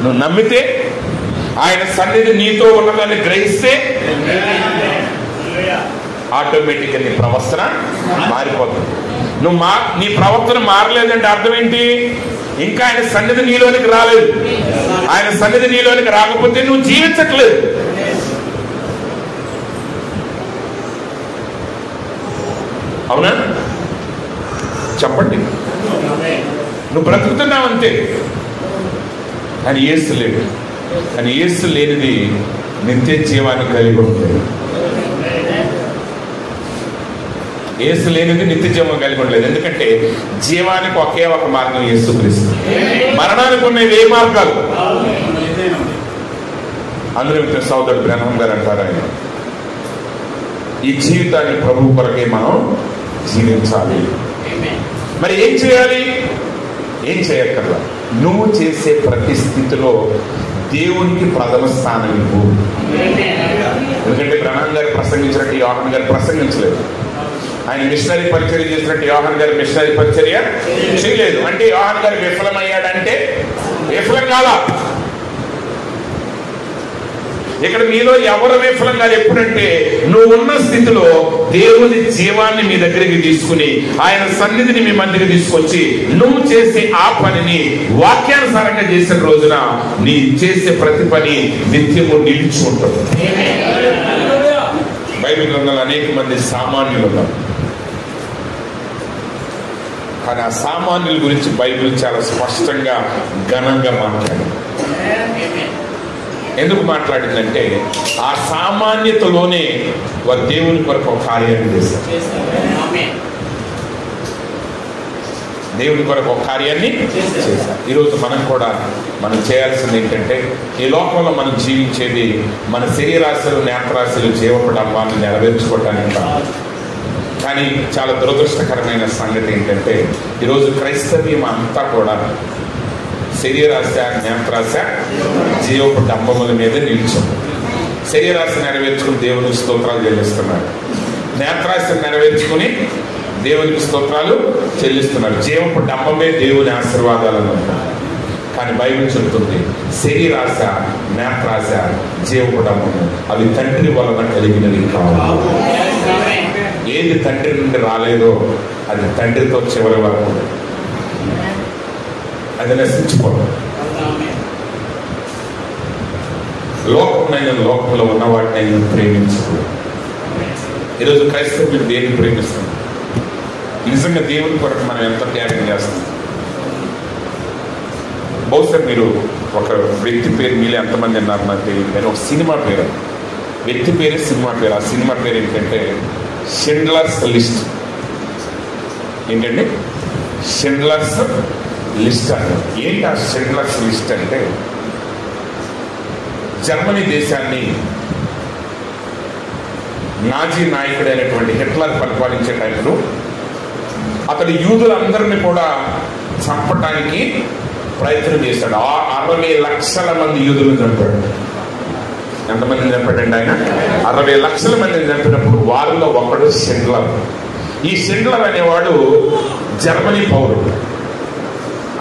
నువ్వు నమ్మితే, ఆయన సన్నిధి నీతో ఉన్నదని గ్రహిస్తే ఆటోమేటిక్గా నీ ప్రవర్తన మారిపోతుంది. నీ ప్రవర్తన మారలేదంటే అర్థం ఏంటి? ఇంకా ఆయన సన్నిధి నీలోనికి రాలేదు. ఆయన సన్నిధి నీలోనికి రాకపోతే నువ్వు జీవించట్లేదు. అవునా? చెప్పండి. నువ్వు బ్రతుకుతున్నావంతే, కానీ యేసు లేడు. కానీ యేసు లేనిది నిత్య జీవాన్ని కలిగి ఉంటుంది. యేసు లేనిది నిత్య జీవం కలిగి ఉండలేదు. ఎందుకంటే జీవానికి ఒకే ఒక మార్గం యేసుక్రీస్తు. మరణానికి ఉన్నవి ఏ మార్గాలు? అందరూ సోదరుడు బ్రహ్మం గారు అంటారు, ఆయన ఈ జీవితాన్ని ప్రభు కొరకే మనం జీవించాలి. మరి ఏం చేయాలి? ఏం చేయక్కర్లా. నువ్వు చేసే ప్రతి స్థితిలో దేవునికి ప్రథమ స్థానం ఇవ్వు. ఎందుకంటే బ్రహ్మం గారు ప్రసంగించినట్టు యోహాన్ గారు ప్రసంగించలేదు. ఆయన మిషనరీ పరిచర్య చేసినట్టు యోహాన్ గారు మిషనరీ పరిచర్య చేయలేదు. అంటే యోహాన్ గారు విఫలమయ్యాడంటే విఫలం కాదా? ఇక్కడ మీలో ఎవరు విఫలం కాదు. ఎప్పుడంటే నువ్వు ఉన్న స్థితిలో దేవుని జీవాన్ని మీ దగ్గరికి తీసుకుని ఆయన సన్నిధిని మీ మధ్యకి తీసుకొచ్చి నువ్వు చేసే ఆ పనిని వాక్యానుసారంగా చేసిన రోజున నీ చేసే ప్రతి పని నిత్యము నిలిచి ఉంటుంది. బైబిల్ గ్రంథంలో అనేక మంది సామాన్యులు ఉన్నారు, కానీ ఆ సామాన్యుల గురించి బైబిల్ చాలా స్పష్టంగా ఘనంగా మాట్లాడింది. ఎందుకు మాట్లాడిందంటే ఆ సామాన్యతలోనే వారు దేవుని కొరకు ఒక కార్యాన్ని చేస్తారు. దేవుని కొరకు ఒక కార్యాన్ని చేశారు. ఈరోజు మనం చేయాల్సింది ఏంటంటే, ఈ లోకంలో మనం జీవించేది మన శరీరాశలు నేత్రాశలు జీవపడమ్మాన్ని నెరవేర్చుకోవటానికి కాదు. కానీ చాలా దురదృష్టకరమైన సంగతి ఏంటంటే ఈరోజు క్రైస్తవ్యం అంతా కూడా శరీరాశ నేత్రాశ జీవపు డంబముల మీద నిలిచింది. శరీరాశ నెరవేర్చుకుని దేవునికి స్తోత్రాలు చెల్లిస్తున్నారు, నేత్రాశను నెరవేర్చుకుని దేవునికి స్తోత్రాలు చెల్లిస్తున్నారు. జీవపు డంబమే దేవుని ఆశీర్వాదాలను. కానీ బైబిల్ చెబుతుంది శరీరాశ నేత్రాశ జీవపు డంబము అవి తండ్రి వలన కలిగినవి కావు. ఏది తండ్రి నుండి రాలేదో అది తండ్రితో చివరి వరకు అది నశించిపోదు. లోకంలో ఉన్న వాటిని ప్రేమించు. ఈరోజు క్రైస్తవులు దేన్ని ప్రేమిస్తాం? నిజంగా దేవుని కొరకు మనం ఎంత త్యాగం చేస్తాం? బహుశా మీరు ఒక వ్యక్తి పేరు మీలో ఎంతమంది అన్నారు నాకు తెలియదు, కానీ ఒక సినిమా పేరు, వ్యక్తి పేరే సినిమా పేరు. ఆ సినిమా పేరు ఏంటంటే షిండ్లర్స్ లిస్ట్. ఏంటండి? షిండ్లర్స్ లిస్ట్ అని. ఏంటి ఆ షిండ్లర్స్ లిస్ట్ అంటే, జర్మనీ దేశాన్ని నాజీ నాయకుడైనటువంటి హిట్లర్ పరిపాలించే టైంలో అతడు యూదులందరినీ కూడా చంపటానికి ప్రయత్నం చేశాడు. 60 లక్షల మంది యూదులను చంపాడు. ఎంతమందిని చంపాడండి ఆయన? 60 లక్షల మందిని చంపినప్పుడు వారిలో ఒకడు షిండ్లర్. ఈ షిండ్లర్ అనేవాడు జర్మనీ పౌరుడు.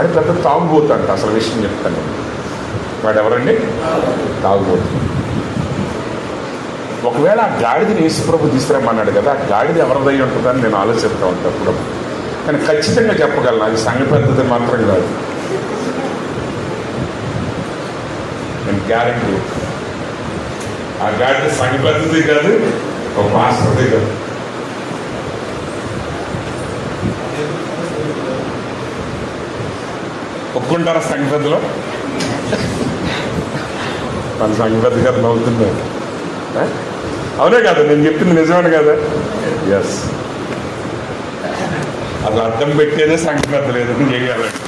అది పెద్ద తాగుబోతంట. అసలు విషయం చెప్తాను, వాడు ఎవరండి? తాగుబోతు. ఒకవేళ ఆ గాడిదని యేసుప్రభు తీసుకురమ్మన్నాడు కదా, ఆ గాడిది ఎవరిదై ఉంటుందని నేను ఆలోచిస్తూ ఉంటాను అప్పుడు. కానీ ఖచ్చితంగా చెప్పగలను, అది సంఘ పద్ధతి మాత్రం కాదు, నేను గ్యారెంటీ. ఆ గాడిద సంఘ పద్ధతి కాదు, ఒక మాస్టర్ది కాదు. ఒప్పుకుంటారా సంఘ పద్ధతిలో? మన సంఘ పద్ధతి గారు నవ్వుతుంది. అవునే కదా నేను చెప్పింది, నిజమని కదా? ఎస్, అది అర్థం పెట్టేదే సంఘ పద్ధతి లేదు చేయాలంటే.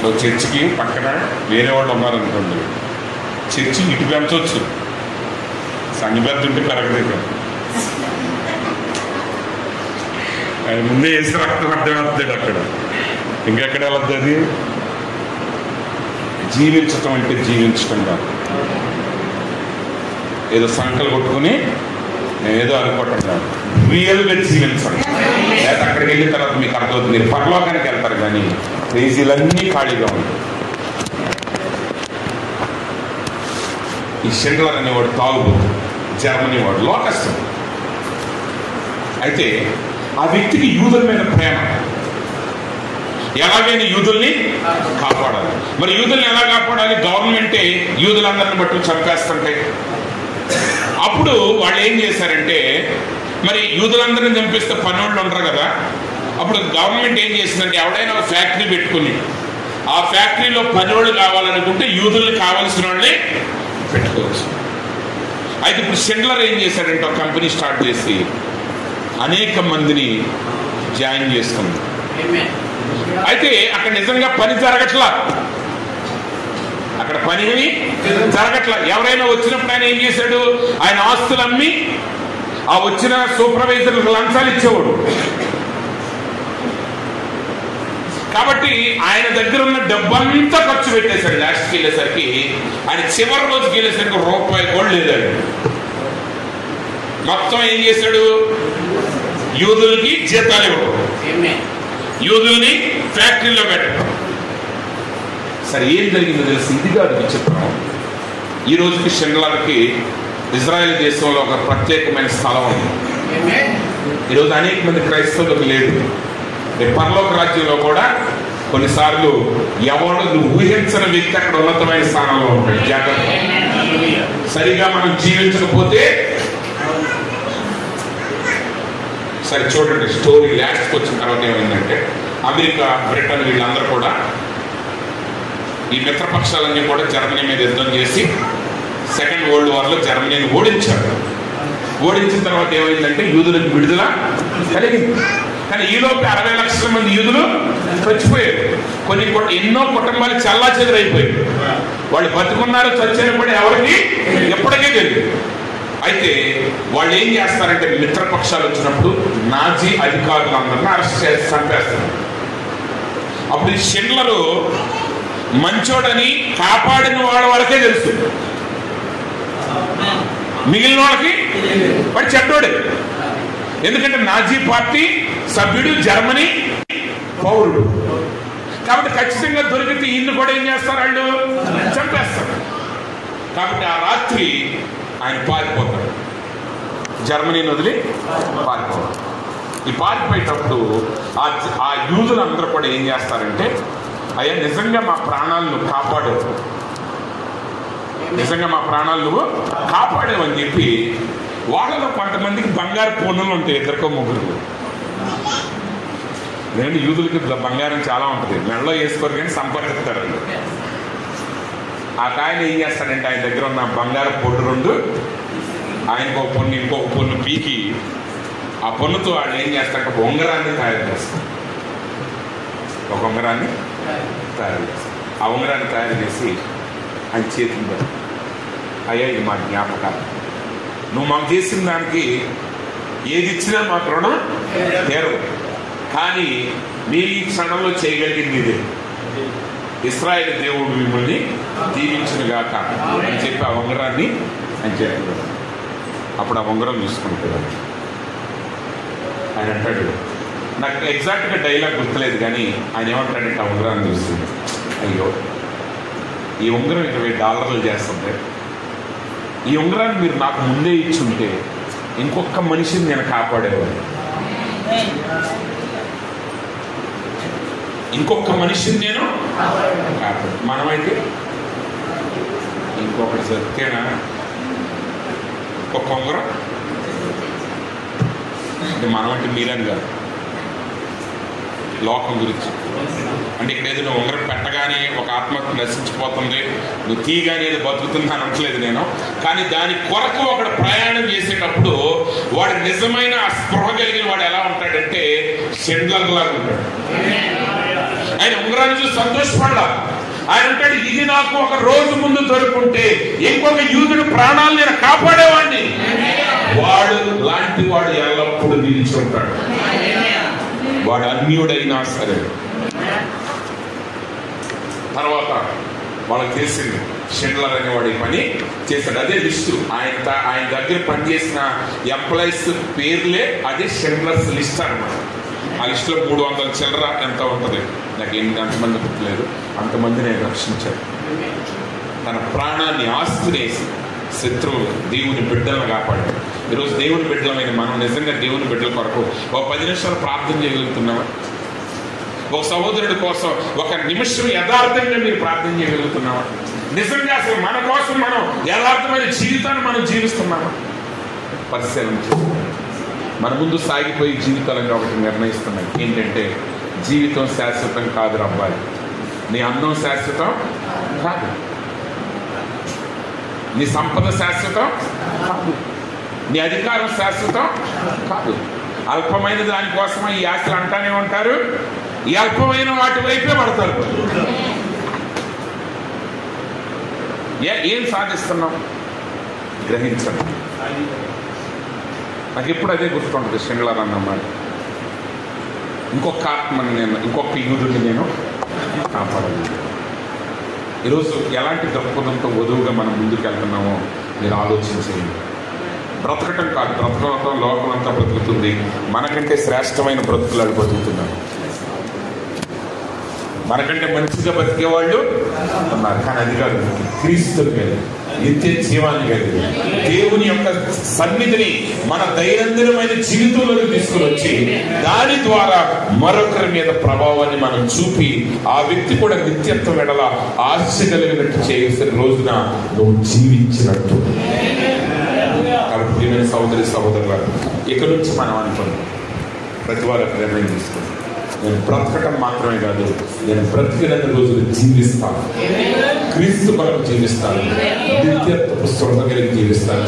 నువ్వు చర్చికి పక్కన వేరే వాళ్ళు ఉన్నారనుకోండి, చర్చి ఇటు పెంచవచ్చు, సంఘ పెద్ద ఉంటే పెరగలేదు. ఆయన ముందే వేసి రక్తం అర్థమవుతాడు అక్కడ, ఇంకెక్కడ వెళ్ళద్దు. అది జీవించటం అంటే జీవించటం కాదు, ఏదో సంకలు కొట్టుకుని ఏదో అనుకోవటం కాదు, రియల్గా జీవించండి. లేదా అక్కడికి వెళ్ళిన తర్వాత మీకు అర్థమవుతుంది, మీరు పరలోకానికి వెళ్తారు కానీ క్రేజీలన్నీ ఖాళీగా ఉంటాయి. ఈ షెండ్లర్ అనేవాడు తాగుబోతు, జర్మనీ వాడు, లోకస్ట్. అయితే ఆ వ్యక్తికి యూదుల మీద ప్రేమ, ఎలాగైనా యూదుల్ని కాపాడాలి. మరి యూదుల్ని ఎలా కాపాడాలి? గవర్నమెంటే యూదులందరిని బట్టి చంపేస్తుంటే అప్పుడు వాళ్ళు ఏం చేశారంటే, మరి యూదులందరిని చంపిస్తే పనోళ్ళు ఉంటారు కదా, అప్పుడు గవర్నమెంట్ ఏం చేసిందంటే ఎవడైనా ఒక ఫ్యాక్టరీ పెట్టుకుని ఆ ఫ్యాక్టరీలో పనోళ్ళు కావాలనుకుంటే యూదుల్ని కావాల్సిన వాళ్ళని పెట్టుకోవచ్చు. అయితే ఇప్పుడు షెండ్లర్ ఏం చేశాడంటే ఒక కంపెనీ స్టార్ట్ చేసి అనేక మందిని జాయిన్ చేసుకుంది. అయితే అక్కడ నిజంగా పని జరగట్లా, అక్కడ పని జరగట్లా. ఎవరైనా వచ్చినప్పుడు ఆయన ఏం చేశాడు, ఆయన ఆస్తులు అమ్మి ఆ వచ్చిన సూపర్వైజర్లకు లంచాలు ఇచ్చేవాడు. కాబట్టి ఆయన దగ్గర ఉన్న డబ్బంతా ఖర్చు పెట్టేశాడు. లాస్ట్కి వెళ్ళేసరికి ఆయన చివరి రోజుకి వెళ్ళేసరికి రూపాయి కూడా లేదండి. మొత్తం ఏం చేశాడు, యూదులకి జీతాలు ఇవ్వడం, యూదుల్ని ఫ్యాక్టరీలో పెట్టడం. సరే ఏం జరిగిందో తెలిసి ఇది కాదు విచిత్రం. ఈ రోజుకి షెండ్లర్కి ఇజ్రాయెల్ దేశంలో ఒక ప్రత్యేకమైన స్థలం ఉంది. ఈరోజు అనేక మంది క్రైస్తవులకు లేదు. పరలోక రాజ్యంలో కూడా కొన్నిసార్లు ఎవరు నువ్వు ఊహించని వ్యక్తి అక్కడ ఉన్నతమైన స్థానంలో ఉంటాడు. జాగ్రత్త, సరిగా మనం జీవించకపోతే. సరే చూడండి, స్టోరీ లాస్ట్కి వచ్చిన తర్వాత ఏమైందంటే, అమెరికా, బ్రిటన్ వీళ్ళందరూ కూడా ఈ మిత్రపక్షాలన్నీ కూడా జర్మనీ మీద యుద్ధం చేసి సెకండ్ వరల్డ్ వార్లో జర్మనీని ఓడించారు. ఓడించిన తర్వాత ఏమైందంటే యూదులకు విడుదల కలిగింది. కానీ ఈలోపు 60 లక్షల మంది యూదులు చచ్చిపోయారు. ఎన్నో కుటుంబాలు చల్లా చెదురైపోయాయి. వాళ్ళు బతుకున్నారు, చచ్చారు కూడా ఎవరికి ఎప్పటికీ తెలియదు. అయితే వాళ్ళు ఏం చేస్తారంటే, మిత్రపక్షాలు వచ్చినప్పుడు నాజీ అధికారులందరినీ అరెస్ట్ చేసి చంపేస్తారు. అప్పుడు ఈ షెండ్లరు మంచోడని కాపాడిన వాళ్ళ వరకే తెలుసు, మిగిలిన వాళ్ళకి వాడు చెడ్డోడే. ఎందుకంటే నాజీ పార్టీ సభ్యుడు, జర్మనీ పౌరుడు. కాబట్టి ఖచ్చితంగా దొరికితే ఈయన్ని కూడా ఏం చేస్తారు, వాళ్ళు చంపేస్తారు. కాబట్టి ఆ రాత్రి ఆయన పారిపోతాడు, జర్మనీని వదిలి పారిపోతాడు. ఈ పారిపోయేటప్పుడు ఆ యూదులందరూ కూడా ఏం చేస్తారంటే, అయ్యా నిజంగా మా ప్రాణాలు నువ్వు కాపాడేవు, నిజంగా మా ప్రాణాలు నువ్వు కాపాడేవని చెప్పి వాళ్ళలో కొంతమందికి బంగారు పొన్నులు ఉంటాయి, ఇద్దరికో ముగ్గురు. ఎందుకంటే యూదులకి బంగారం చాలా ఉంటుంది, మెడలో వేసుకోరు కానీ సంపాదిస్తారు. ఆ కాయన ఏం చేస్తాడంటే, ఆయన దగ్గర ఉన్న బంగారు పొన్ను 2, ఆయనకు ఒక పొన్ను, ఇంకొక పొన్ను పీకి ఆ పొన్నుతో వాళ్ళు ఏం చేస్తారంటే ఒక ఉంగరాన్ని తయారు చేస్తారు. ఒక ఉంగరాన్ని తయారు చేస్తారు. ఆ ఉంగరాన్ని తయారు చేసి ఆయన చేతిని పెడతారు. అయ్యా ఇది మా జ్ఞాపకాలు, నువ్వు మాకు చేసిన దానికి ఏది ఇచ్చినా మాకు రుణం తీరదు, కానీ మీరు ఈ క్షణంలో చేయగలిగింది ఇదే, ఇశ్రాయేలు దేవుడు మిమ్మల్ని దీవించునుగాక అని చెప్పి ఆ ఉంగరాన్ని ఆయన చేతులు. అప్పుడు ఆ ఉంగరం చూసుకుంటాడు. ఆయన అంటాడు, నాకు ఎగ్జాక్ట్గా డైలాగ్ గుర్తులేదు కానీ ఆయన ఏమంటాడంటే ఆ ఉంగరాన్ని చూస్తుంది, అయ్యో ఈ ఉంగరం $20 చేస్తుంది, ఈ ఉంగరాన్ని మీరు నాకు ముందే ఇచ్చుంటే ఇంకొక మనిషిని నేను కాపాడేవాడు, ఇంకొక మనిషిని నేను కాపాడు. మనమైతే ఇంకొకటి చెప్తేనా ఒక ఉంగరం అంటే మనం అంటే మీరని కాదు, లోకం గురించి. అంటే ఇక్కడ ఏదో నువ్వు ఉంగరం పెట్టగానే ఒక ఆత్మ నశించిపోతుంది, నువ్వు తీయగానే ఏదో బతుకుతుంది అని అనట్లేదు నేను. కానీ దాని కొరకు ఒకడు ప్రయాణం చేసేటప్పుడు వాడు నిజమైన ఆ స్పృహ కలిగిన వాడు ఎలా ఉంటాడంటే షెండ్లర్ లాగా ఉంటాడు. ఆయన ఉంగరాన్ని చూసి సంతోషపడాల. ఆయన అంటాడు, ఇది నాకు ఒక రోజు ముందు దొరుకుంటే ఇంకొక యూదుడు ప్రాణాలు నేను కాపాడేవాడిని. వాడు లాంటి వాడు ఎల్లప్పుడూ నిలిచి ఉంటాడు. వాడు అన్యుడైనా సరే. తర్వాత వాళ్ళకి తెలిసింది షిండ్లర్ అనేవాడు ఈ పని చేశాడు. అదే లిస్టు. ఆయన దగ్గర పనిచేసిన ఎంప్లాయీస్ పేర్లే అదే షిండ్లర్స్ లిస్ట్ అనమాట. ఆ లిస్టులో 300 చిల్లర ఎంత ఉంటుంది, నాకు అంతమంది గుర్తులేదు. అంతమందిని ఆయన రక్షించాడు. తన ప్రాణాన్ని ఆస్తునేసి శత్రువులు దేవుని బిడ్డలను కాపాడాడు. ఈరోజు దేవుని బిడ్డలమైన మనం నిజంగా దేవుని బిడ్డల కొరకు ఒక 10 నిమిషాలు ప్రార్థన చేయగలుగుతున్నామా? ఒక సహోదరుడి కోసం ఒక నిమిషం యథార్థంగా మీరు ప్రార్థన చేయగలుగుతున్నామా? నిజంగా అసలు మన కోసం మనం యథార్థమైన జీవితాన్ని మనం జీవిస్తున్నామా? పరిశీలన చేస్తున్నాం. మన ముందు సాగిపోయి జీవితాలను ఒకటి నిర్ణయిస్తున్నాయి. ఏంటంటే జీవితం శాశ్వతం కాదు అబ్బాయి. నీ అందం శాశ్వతం కాదు, నీ సంపద శాశ్వతం కాదు, నీ అధికారం శాశ్వతం కాదు. అల్పమైన దానికోసమే ఈ ఆశలు అంటానే ఉంటారు. ఈ అల్పమైన వాటి వైపే పడతారు. ఏం సాధిస్తున్నాం గ్రహించండి. నాకు ఎప్పుడు అదే గుర్తుంటుంది. షిండ్లర్ అన్నమాట, ఇంకొక యూదుడిని నేను కాపాడాలి. ఈరోజు ఎలాంటి దృక్పథంతో వధువుగా మనం ముందుకు వెళ్తున్నామో మీరు ఆలోచించేయండి. బ్రతకటం కాదు, బ్రతకడంతో లోకం అంతా బ్రతుకుతుంది. మనకంటే శ్రేష్టమైన బ్రతుకులు బతుకుతున్నారు. మనకంటే మంచిగా బతికేవాళ్ళు ఉన్నారు. కానీ అది కాదు, క్రీస్తు కలిగి నిత్య జీవాన్ని కలిగి దేవుని యొక్క సన్నిధిని మన దైనందినమైన జీవితంలోకి తీసుకుని వచ్చి దాని ద్వారా మరొకరి మీద ప్రభావాన్ని మనం చూపి ఆ వ్యక్తి కూడా నిత్యత్వం వెడల ఆశ కలిగినట్టు చేసిన రోజున నువ్వు జీవించినట్టు. కాబట్టి సహోదరి సహోదరులారు, ఇక నుంచి మనం అనుకున్నాం ప్రతి వారికి నిర్ణయం తీసుకున్నాం. నేను బ్రతకటం మాత్రమే కాదు, నేను బ్రతికిన రోజులు జీవిస్తాను, క్రీస్తు కొరకు జీవిస్తాను, నిత్యత్వపు స్పృహ కలిగి జీవిస్తాను.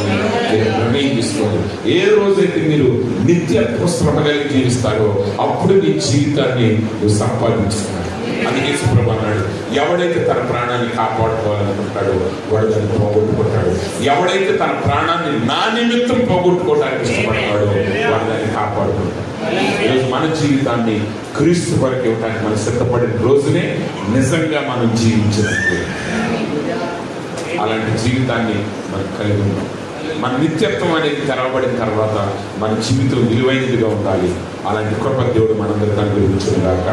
నేను నిర్ణయం తీసుకోను. ఏ రోజైతే మీరు నిత్యత్వ స్పృహ కలిగి జీవిస్తారో అప్పుడు నీ జీవితాన్ని నువ్వు సంపాదించుకున్నావు. అందుకే సుప్రభు అన్నాడు, ఎవడైతే తన ప్రాణాన్ని కాపాడుకోవాలనుకుంటాడో వాడు దాన్ని పోగొట్టుకుంటాడు. ఎవడైతే తన ప్రాణాన్ని నా నిమిత్తం పోగొట్టుకోవడానికి ఇష్టపడతాడో వాడు దాన్ని కాపాడుకుంటాడు. ఈరోజు మన జీవితాన్ని క్రీస్తు వరకు ఇవ్వడానికి మనం సిద్ధపడిన రోజునే నిజంగా మనం జీవించినట్టు. అలాంటి జీవితాన్ని మనం కలిగి ఉన్నాం. మన నిత్యత్వం అనేది తెరవబడిన తర్వాత మన జీవితం విలువైనదిగా ఉండాలి. అలాంటి కృప దేవుడు మనందరికీ అనుగ్రహించుగాక.